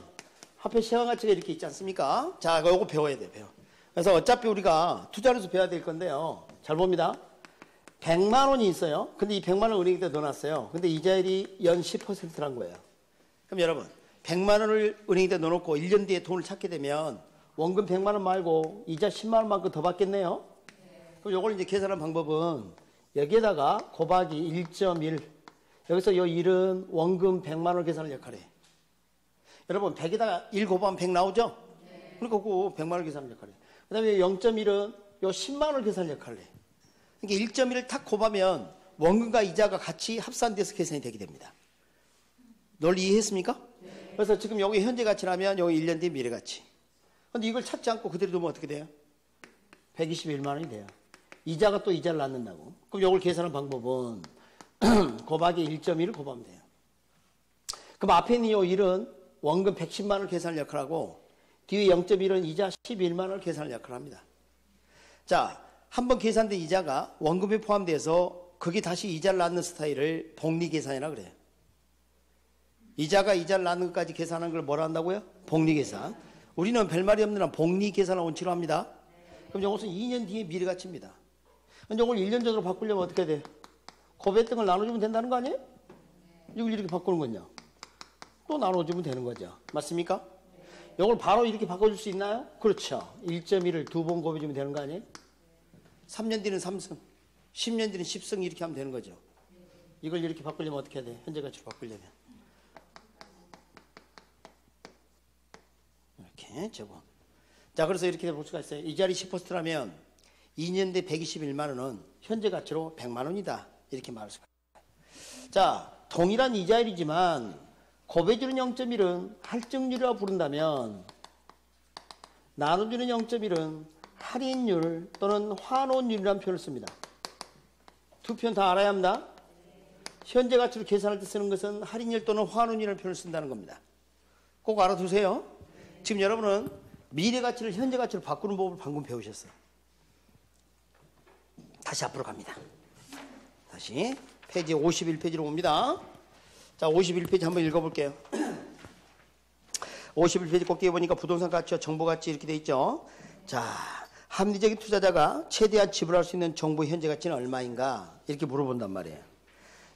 화폐 시가가치가 이렇게 있지 않습니까? 자, 이거 배워야 돼, 배워. 그래서 어차피 우리가 투자로서 배워야 될 건데요. 잘 봅니다. 100만 원이 있어요. 근데 이 100만 원 은행에다 넣어놨어요. 근데 이자율이 연 10%란 거예요. 그럼 여러분, 100만 원을 은행에다 넣어놓고 1년 뒤에 돈을 찾게 되면 원금 100만 원 말고 이자 10만 원만큼 더 받겠네요. 그럼 이걸 이제 계산하는 방법은 여기에다가 곱하기 1.1. 여기서 이 1은 원금 100만 원 계산을 역할해. 여러분 100에다가 1 곱하면 100 나오죠? 그러니까 그 100만 원 계산을 역할해. 그 다음에 0.1은 요 10만 원 계산을 역할해. 그러니까 1.1을 탁 곱하면 원금과 이자가 같이 합산돼서 계산이 되게 됩니다. 논리 이해했습니까? 그래서 지금 여기 현재 가치라면 여기 1년 뒤 미래 가치. 근데 이걸 찾지 않고 그대로 두면 어떻게 돼요? 121만 원이 돼요. 이자가 또 이자를 낳는다고. 그럼 이걸 계산하는 방법은 곱하기 1.1을 곱하면 돼요. 그럼 앞에 있는 이 1은 원금 110만 원을 계산을 역할하고 뒤에 0.1은 이자 11만 원을 계산을 역할합니다. 자, 한번 계산된 이자가 원금에 포함돼서 그게 다시 이자를 낳는 스타일을 복리계산이라고 그래요. 이자가 이자를 낳는 것까지 계산하는 걸 뭐라 한다고요? 복리계산. 우리는 별말이 없는 한 복리계산을 원칙으로 합니다. 그럼 이것은 2년 뒤에 미래가치입니다. 근데 이걸 1년 전으로 바꾸려면 어떻게 돼? 곱했던 걸 나눠주면 된다는 거 아니에요? 이걸 이렇게 바꾸는 거냐? 또 나눠주면 되는 거죠. 맞습니까? 이걸 바로 이렇게 바꿔줄 수 있나요? 그렇죠. 1.1을 2번 곱해주면 되는 거 아니에요? 3년 뒤는 3승, 10년 뒤는 10승 이렇게 하면 되는 거죠. 이걸 이렇게 바꾸려면 어떻게 해야 돼? 현재 가치로 바꾸려면. 이렇게 적어. 자, 그래서 이렇게 볼 수가 있어요. 이자리 10%라면 2년 뒤 121만 원은 현재 가치로 100만 원이다. 이렇게 말할 수가 있어요. 자, 동일한 이자율이지만 곱해주는 0.1은 할증률이라고 부른다면 나눠주는 0.1은 할인율 또는 환원율이라는 표현을 씁니다. 두 표현 다 알아야 합니다. 현재 가치로 계산할 때 쓰는 것은 할인율 또는 환원율이라는 표현을 쓴다는 겁니다. 꼭 알아두세요. 지금 여러분은 미래 가치를 현재 가치로 바꾸는 법을 방금 배우셨어요. 다시 앞으로 갑니다. 다시 페이지 51페이지로 옵니다. 자, 51페이지 한번 읽어볼게요. 51페이지 꼭대기 보니까 부동산 가치와 정보 가치 이렇게 돼 있죠. 자, 합리적인 투자자가 최대한 지불할 수 있는 정보 현재 가치는 얼마인가 이렇게 물어본단 말이에요.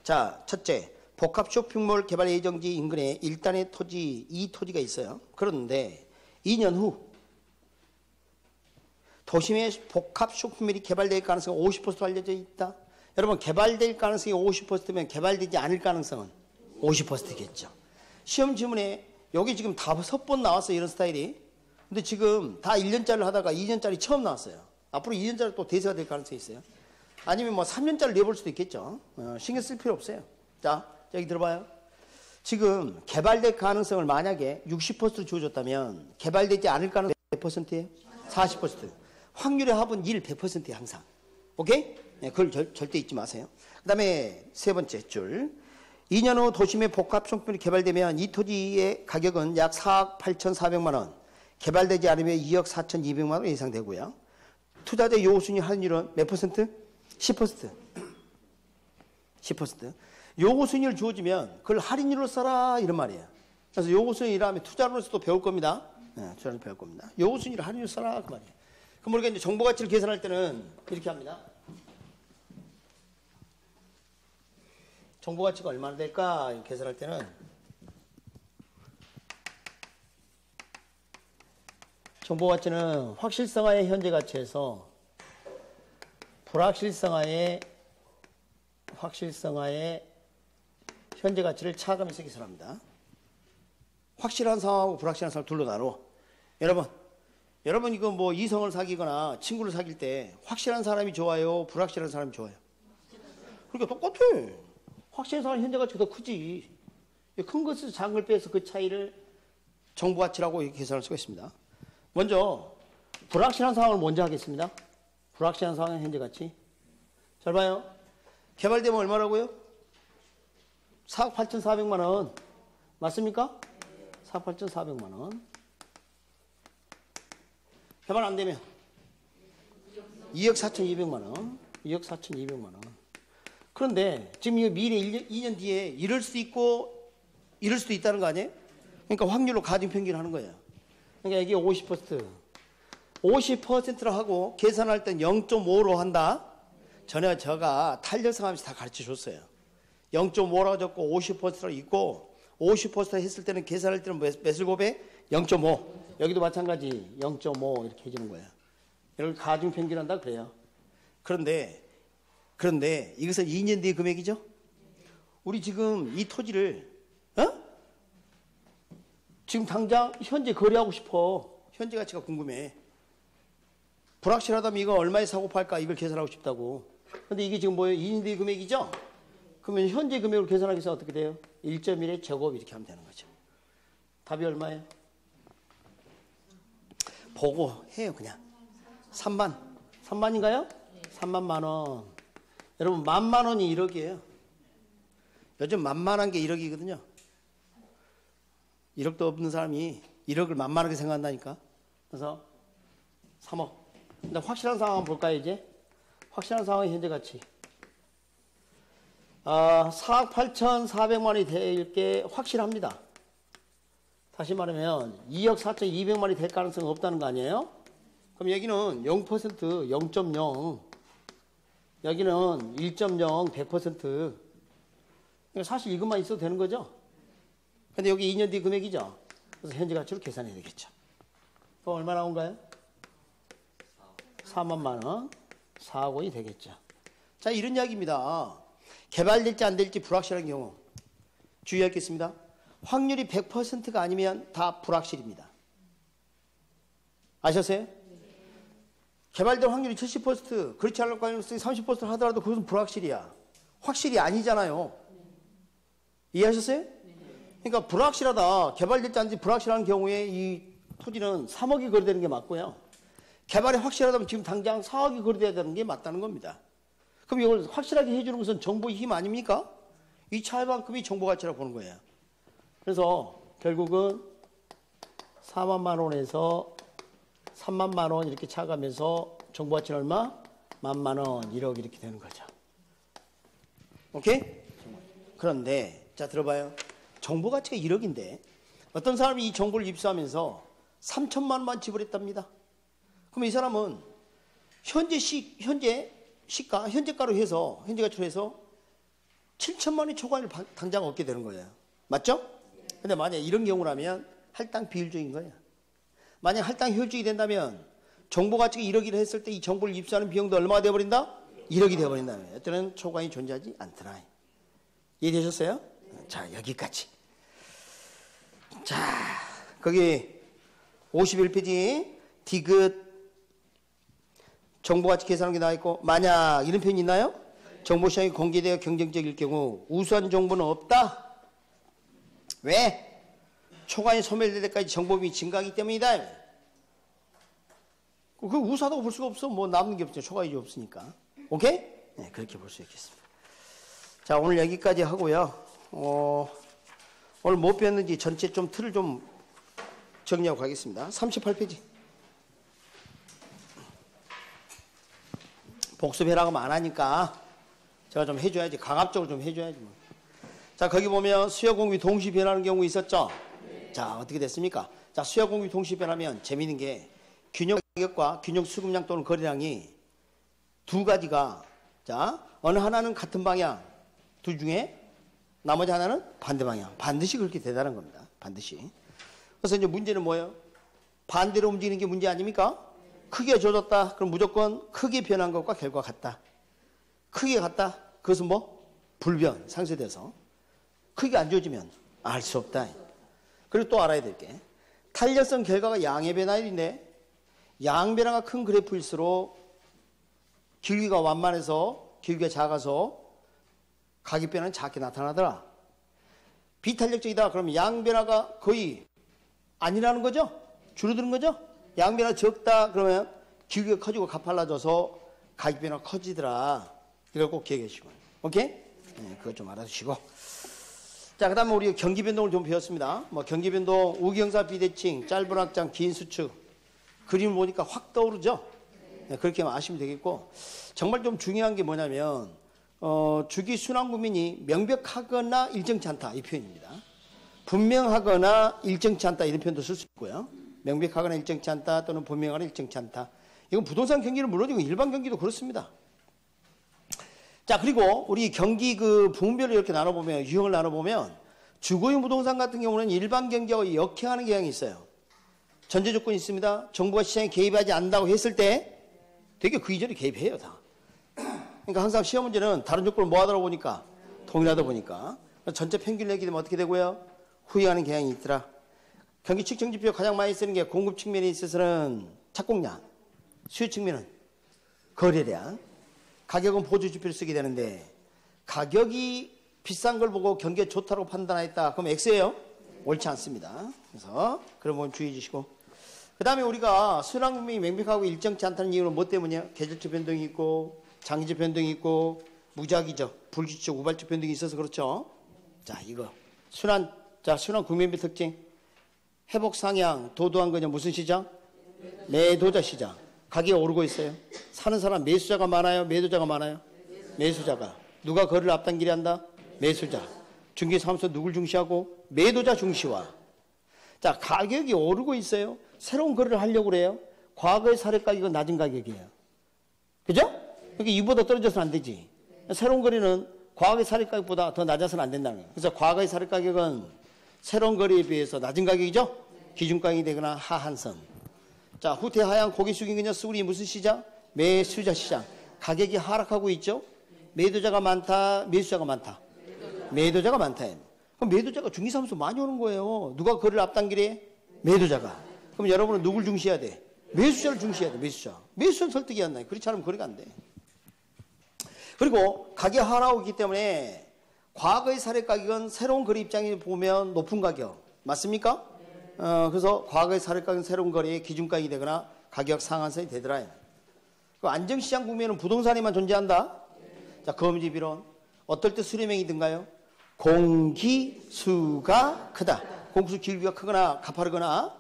자, 첫째, 복합 쇼핑몰 개발 예정지 인근에 1단의 토지, 이 토지가 있어요. 그런데 2년 후 도심에 복합 쇼핑몰이 개발될 가능성이 50% 알려져 있다. 여러분, 개발될 가능성이 50%면 개발되지 않을 가능성은 50%겠죠. 시험 지문에 여기 지금 5번 나왔어요. 이런 스타일이. 근데 지금 다 1년짜리를 하다가 2년짜리 처음 나왔어요. 앞으로 2년짜리 또 대세가 될 가능성이 있어요. 아니면 뭐 3년짜리 내볼 수도 있겠죠. 신경 쓸 필요 없어요. 자, 여기 들어봐요. 지금 개발될 가능성을 만약에 60% 주어졌다면 개발되지 않을 가능성이 몇 %예요? 40%. 확률의 합은 1, 100%예요. 항상. 오케이? 네, 그걸 절대 잊지 마세요. 그 다음에 세 번째 줄. 2년 후 도심의 복합 쇼핑몰이 개발되면 이 토지의 가격은 약 4억 8,400만 원. 개발되지 않으면 2억 4,200만 원 예상되고요. 투자자 요구순위 할인율은 몇 %? 10%. 10%. 요구순위를 주어지면 그걸 할인율로 써라 이런 말이에요. 그래서 요구순위라면 투자로서도 배울 겁니다. 네, 투자로 배울 겁니다. 요구순위를 할인율로 써라 그 말이에요. 그럼 우리가 이제 정보가치를 계산할 때는 이렇게 합니다. 정보가치가 얼마나 될까 계산할 때는 정보가치는 확실성화의 현재가치에서 불확실성화의 현재가치를 차감해서 계산합니다. 확실한 상황하고 불확실한 상황 둘로 나눠. 여러분 이거 뭐 이성을 사귀거나 친구를 사귈 때 확실한 사람이 좋아요? 불확실한 사람이 좋아요? 그러니까 똑같아. 확실한 사람이 현재가치가 더 크지. 큰 것에서 작은 걸 빼서 그 차이를 정보가치라고 계산할 수가 있습니다. 먼저 불확실한 상황을 먼저 하겠습니다. 불확실한 상황은 현재가치. 잘 봐요. 개발되면 얼마라고요? 4억 8,400만 원. 맞습니까? 4억 8,400만 원. 개발 안 되면 2억 4,200만 원. 2억 4,200만 원. 그런데 지금 이 미래 2년 뒤에 이럴 수도 있고 이럴 수도 있다는 거 아니에요? 그러니까 확률로 가중평균 하는 거예요. 그러니까 이게 50%. 50%로 하고 계산할 땐 0.5로 한다. 전에 제가 탄력성 하면서 다 가르쳐 줬어요. 0.5라고 적고 50%로 있고 50% 했을 때는 계산할 때는 몇을 곱해? 0.5. 여기도 마찬가지 0.5 이렇게 해주는 거예요. 이걸 가중평균한다 그래요. 그런데 이것은 2년 뒤의 금액이죠? 우리 지금 이 토지를 지금 당장 현재 거래하고 싶어. 현재 가치가 궁금해. 불확실하다면 이거 얼마에 사고 팔까 이걸 계산하고 싶다고. 근데 이게 지금 뭐예요? 2년 뒤의 금액이죠? 그러면 현재 금액으로 계산하기 위해서 어떻게 돼요? 1.1의 제곱 이렇게 하면 되는 거죠. 답이 얼마예요? 보고 해요 그냥. 3만인가요? 3만 원. 여러분 10,000,000원이 1억이에요. 요즘 만만한 게 1억이거든요. 1억도 없는 사람이 1억을 만만하게 생각한다니까. 그래서 3억. 근데 확실한 상황 한번 볼까요 이제? 확실한 상황의 현재 가치. 4억 8,400만원이 될 게 확실합니다. 다시 말하면 2억 4,200만원이 될 가능성은 없다는 거 아니에요? 그럼 여기는 0%, 0.0, 여기는 1.0, 100%. 사실 이것만 있어도 되는 거죠? 근데 여기 2년 뒤 금액이죠? 그래서 현재 가치로 계산해야 되겠죠. 그럼 얼마 나온가요? 40,000,000원, 4억 원이 되겠죠. 자, 이런 이야기입니다. 개발될지 안 될지 불확실한 경우 주의할 게 있습니다. 확률이 100%가 아니면 다 불확실입니다. 아셨어요? 개발될 확률이 70%, 그렇지 않을 가능성이 30% 하더라도 그것은 불확실이야. 확실이 아니잖아요. 이해하셨어요? 그러니까 불확실하다, 개발될지 안 될지 불확실한 경우에 이 토지는 3억이 거래되는 게 맞고요. 개발이 확실하다면 지금 당장 4억이 거래돼야 되는 게 맞다는 겁니다. 그럼 이걸 확실하게 해주는 것은 정보의 힘 아닙니까? 이 차이만큼이 정보 가치라고 보는 거예요. 그래서 결국은 40,000,000원에서 30,000,000원 이렇게 차가면서 정보 가치는 얼마? 10,000,000원, 1억 이렇게 되는 거죠. 오케이? 그런데 자 들어봐요. 정보 가치가 1억인데 어떤 사람이 이 정보를 입수하면서 3,000,000원만 지불했답니다. 그럼 이 사람은 현재 시가, 현재가로 해서 현재 가치로 해서 7,000,000원의 초과를 당장 얻게 되는 거예요. 맞죠? 근데 만약 이런 경우라면 할당 비효율적인 거예요. 만약 할당 효율적이 된다면 정보 가치가 1억이라 했을 때 이 정보를 입수하는 비용도 얼마가 되어버린다? 1억이 되어버린다면 때는 초과이 존재하지 않더라. 이해되셨어요? 자, 여기까지. 자, 거기 51페이지 디귿 정보가치 계산하는 게 나와 있고, 만약 이런 표현이 있나요? 정보시장이 공개되어 경쟁적일 경우 우수한 정보는 없다. 왜? 초과이 소멸될 때까지 정보비 증가하기 때문이다. 그 우수하다고 볼 수가 없어. 뭐 남는 게 없죠. 초과이 없으니까. 오케이? 네, 그렇게 볼 수 있겠습니다. 자, 오늘 여기까지 하고요. 오늘 뭐 배웠는지 전체 좀 틀을 좀 정리하고 가겠습니다. 38페이지. 복습해라고 안 하니까 제가 좀 해줘야지. 강압적으로 좀 해줘야지. 뭐. 자, 거기 보면 수요 공급이 동시 변하는 경우 있었죠? 자, 어떻게 됐습니까? 자, 수요 공급이 동시 변하면 재미있는 게 균형 가격과 균형 수급량 또는 거래량이 두 가지가 자, 어느 하나는 같은 방향, 둘 중에 나머지 하나는 반대 방향. 반드시 그렇게 되다는 겁니다. 반드시. 그래서 이제 문제는 뭐예요? 반대로 움직이는 게 문제 아닙니까? 크게 젖었다. 그럼 무조건 크게 변한 것과 결과가 같다. 크게 같다. 그것은 뭐? 불변, 상쇄돼서. 크게 안 젖으면 알 수 없다. 그리고 또 알아야 될 게 탄력성 결과가 양의 변화율인데 양 변화가 큰 그래프일수록 길이가 완만해서 길이가 작아서 가격 변화는 작게 나타나더라. 비탄력적이다. 그러면 양 변화가 거의 아니라는 거죠? 줄어드는 거죠? 양 변화 적다. 그러면 길이가 커지고 가팔라져서 가격 변화가 커지더라. 이걸 꼭 기억해 주시고. 오케이? 네, 그거 좀 알아주시고. 자, 그 다음에 우리 경기 변동을 좀 배웠습니다. 뭐 경기 변동, 우경사 비대칭, 짧은 확장, 긴 수축. 그림을 보니까 확 떠오르죠? 네, 그렇게 아시면 되겠고. 정말 좀 중요한 게 뭐냐면 주기 순환 구민이 명백하거나 일정치 않다 이 표현입니다. 분명하거나 일정치 않다 이런 표현도 쓸 수 있고요. 명백하거나 일정치 않다 또는 분명하거나 일정치 않다. 이건 부동산 경기는 물론이고 일반 경기도 그렇습니다. 자, 그리고 우리 경기 그 부문별로 이렇게 나눠보면, 유형을 나눠보면 주거용 부동산 같은 경우는 일반 경기하고 역행하는 경향이 있어요. 전제 조건이 있습니다. 정부가 시장에 개입하지 않는다고 했을 때 되게 그 이전에 개입해요, 다. 그러니까 항상 시험 문제는 다른 조건을 모아다 보니까 동일하다 보니까 전체 평균 내기 되면 어떻게 되고요? 후회하는 경향이 있더라. 경기 측정 지표 가장 많이 쓰는 게 공급 측면에 있어서는 착공량, 수요 측면은 거래량, 가격은 보조 지표를 쓰게 되는데 가격이 비싼 걸 보고 경기가 좋다고 판단했다. 그럼 X예요? 옳지 않습니다. 그래서 그런 부분 주의해 주시고, 그 다음에 우리가 수요랑 분명히 명백하고 일정치 않다는 이유는 뭐 때문이야? 계절적 변동이 있고 장기적 변동이 있고 무작위적, 불규칙적, 우발적 변동이 있어서 그렇죠. 자, 이거 순환 국면별 특징, 회복 상향, 도도한 거냐? 무슨 시장? 매도자 시장. 가격이 오르고 있어요. 사는 사람 매수자가 많아요? 매도자가 많아요? 매수자가. 누가 거래를 앞당기게 한다? 매수자. 중개사무소 누굴 중시하고? 매도자 중시화. 자, 가격이 오르고 있어요. 새로운 거래를 하려고 그래요. 과거의 사례 가격은 낮은 가격이에요. 그죠? 그러니까 이보다 떨어져서는 안 되지. 새로운 거래는 과거의 사례 가격보다 더 낮아서는 안 된다는 거예요. 그래서 과거의 사례 가격은 새로운 거래에 비해서 낮은 가격이죠? 기준 가격이 되거나 하한선. 자, 후퇴 하향 고개 숙인 그녀 수구리 무슨 시장? 매수자 시장. 가격이 하락하고 있죠? 매도자가 많다, 매수자가 많다? 매도자가 많다. 그럼 매도자가 중개사무소 많이 오는 거예요. 누가 거래를 앞당기래? 매도자가. 그럼 여러분은 누굴 중시해야 돼? 매수자를 중시해야 돼, 매수자. 매수자를 설득이 안 나요. 그렇지 않으면 거래가 안 돼. 그리고 가격이 하락하고 있기 때문에 과거의 사례 가격은 새로운 거래 입장에 보면 높은 가격. 맞습니까? 그래서 과거의 사례 가격은 새로운 거래의 기준 가격이 되거나 가격 상한선이 되더라. 안정시장 국면은 부동산에만 존재한다. 자, 거미지 비론. 어떨 때 수렴형이든가요? 공기수가 크다. 공기수 기울기가 크거나 가파르거나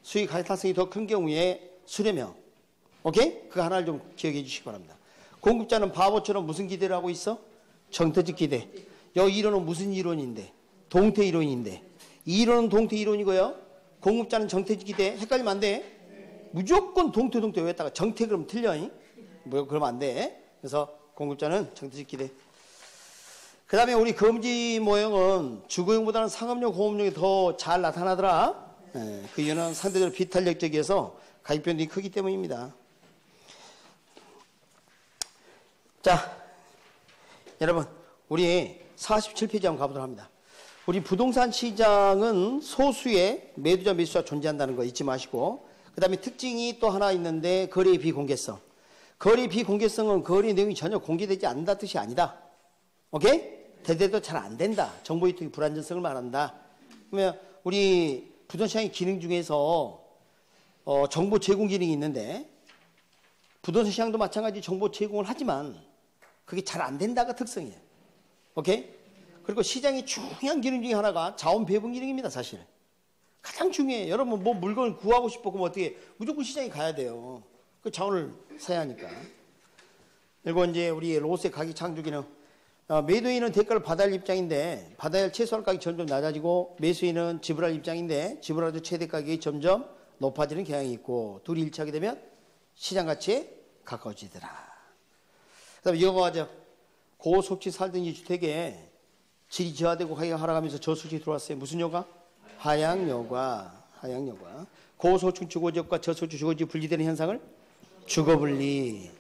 수익 가탈성이 더 큰 경우에 수렴형. 오케이? 그 하나를 좀 기억해 주시기 바랍니다. 공급자는 바보처럼 무슨 기대를 하고 있어? 정태적 기대. 여기 이론은 무슨 이론인데? 동태 이론인데. 이 이론은 동태 이론이고요. 공급자는 정태적 기대. 헷갈리면 안 돼. 무조건 동태 왜 했다가 정태 그러면 틀려. 뭐 그러면 안 돼. 그래서 공급자는 정태적 기대. 그 다음에 우리 검지 모형은 주거용보다는 상업용, 공업용이 더 잘 나타나더라. 그 이유는 상대적으로 비탄력적이어서 가격 변동이 크기 때문입니다. 자, 여러분, 우리 47페이지 한번 가보도록 합니다. 우리 부동산 시장은 소수의 매도자, 매수자 존재한다는 거 잊지 마시고, 그 다음에 특징이 또 하나 있는데 거래의 비공개성. 거래의 비공개성은 거래 내용이 전혀 공개되지 않는다 뜻이 아니다. 오케이? 대대도 잘 안 된다. 정보 유통의 불안전성을 말한다. 그러면 우리 부동산시장의 기능 중에서 정보 제공 기능이 있는데 부동산 시장도 마찬가지 정보 제공을 하지만 그게 잘 안 된다가 특성이에요. 오케이? 그리고 시장의 중요한 기능 중에 하나가 자원 배분 기능입니다, 사실. 가장 중요해요. 여러분 뭐 물건을 구하고 싶어 그러면 어떻게 무조건 시장에 가야 돼요. 그 자원을 사야 하니까. 그리고 이제 우리 로스의 가격 창조 기능. 매도인은 대가를 받아야 할 입장인데 받아야 할 최소한 가격이 점점 낮아지고 매수인은 지불할 입장인데 지불할 최대 가격이 점점 높아지는 경향이 있고 둘이 일치하게 되면 시장 가치에 가까워지더라. 그 다음에 이거 가죠. 고소득 살던 이 주택에 질이 저하되고 가격이 하락하면서 저소득이 들어왔어요. 무슨 요가? 하향요가. 고소득 주거지역과 저소득 주거지역 분리되는 현상을 주거분리.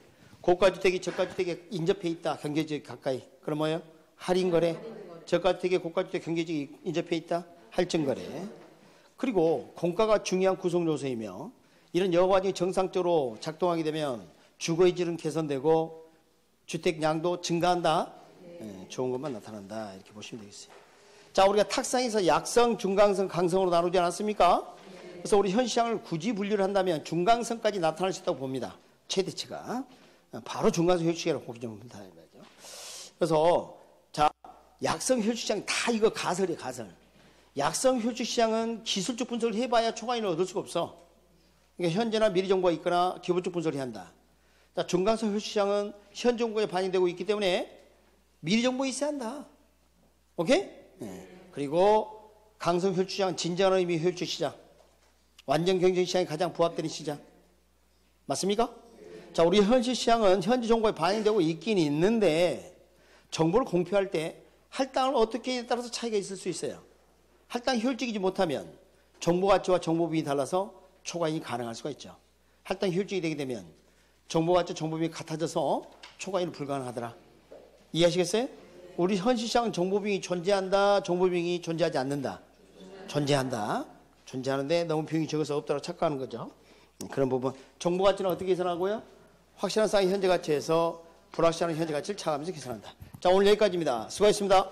고가주택이 저가주택에 인접해 있다. 경계지역 가까이. 그럼 뭐예요? 할인거래. 저가주택에 고가주택 경계지역이 인접해 있다. 할증거래. 그리고 공가가 중요한 구성요소이며 이런 여러 가지 정상적으로 작동하게 되면 주거의 질은 개선되고 주택량도 증가한다. 좋은 것만 나타난다. 이렇게 보시면 되겠어요. 자, 우리가 탁상에서 약성, 중강성, 강성으로 나누지 않았습니까? 그래서 우리 현 시장을 굳이 분류를 한다면 중강성까지 나타날 수 있다고 봅니다. 최대치가. 바로 중간성 혈주시장으로 보기 좀 본다. 그래서 자, 약성 혈주시장 다 이거 가설이에요, 가설. 약성 혈주시장은 기술적 분석을 해봐야 초과인을 얻을 수가 없어. 그러니까 현재나 미래 정보가 있거나 기본적 분석을 해야 한다. 자, 중간성 혈주시장은 현 정보에 반영되고 있기 때문에 미래 정보가 있어야 한다. 오케이? 네. 그리고 강성 효율 시장, 진정한 의미 효율적 시장. 완전 경쟁 시장이 가장 부합되는 시장. 맞습니까? 자, 우리 현실 시장은 현지 정보에 반영되고 있긴 있는데 정보를 공표할 때 할당을 어떻게 따라서 차이가 있을 수 있어요. 할당 효율적이지 못하면 정보 가치와 정보 비용이 달라서 초과이익이 가능할 수가 있죠. 할당 효율적이 되게 되면 정보 가치, 정보 비용이 같아져서 초과이익은 불가능하더라. 이해하시겠어요? 우리 현실 시장은 정보 비용이 존재한다, 정보 비용이 존재하지 않는다. 존재한다. 존재하는데 너무 비용이 적어서 없다고 착각하는 거죠. 그런 부분. 정보 가치는 어떻게 계산하고요? 확실한 쌍의 현재 가치에서 불확실한 현재 가치를 차감해서 계산한다. 자, 오늘 여기까지입니다. 수고하셨습니다.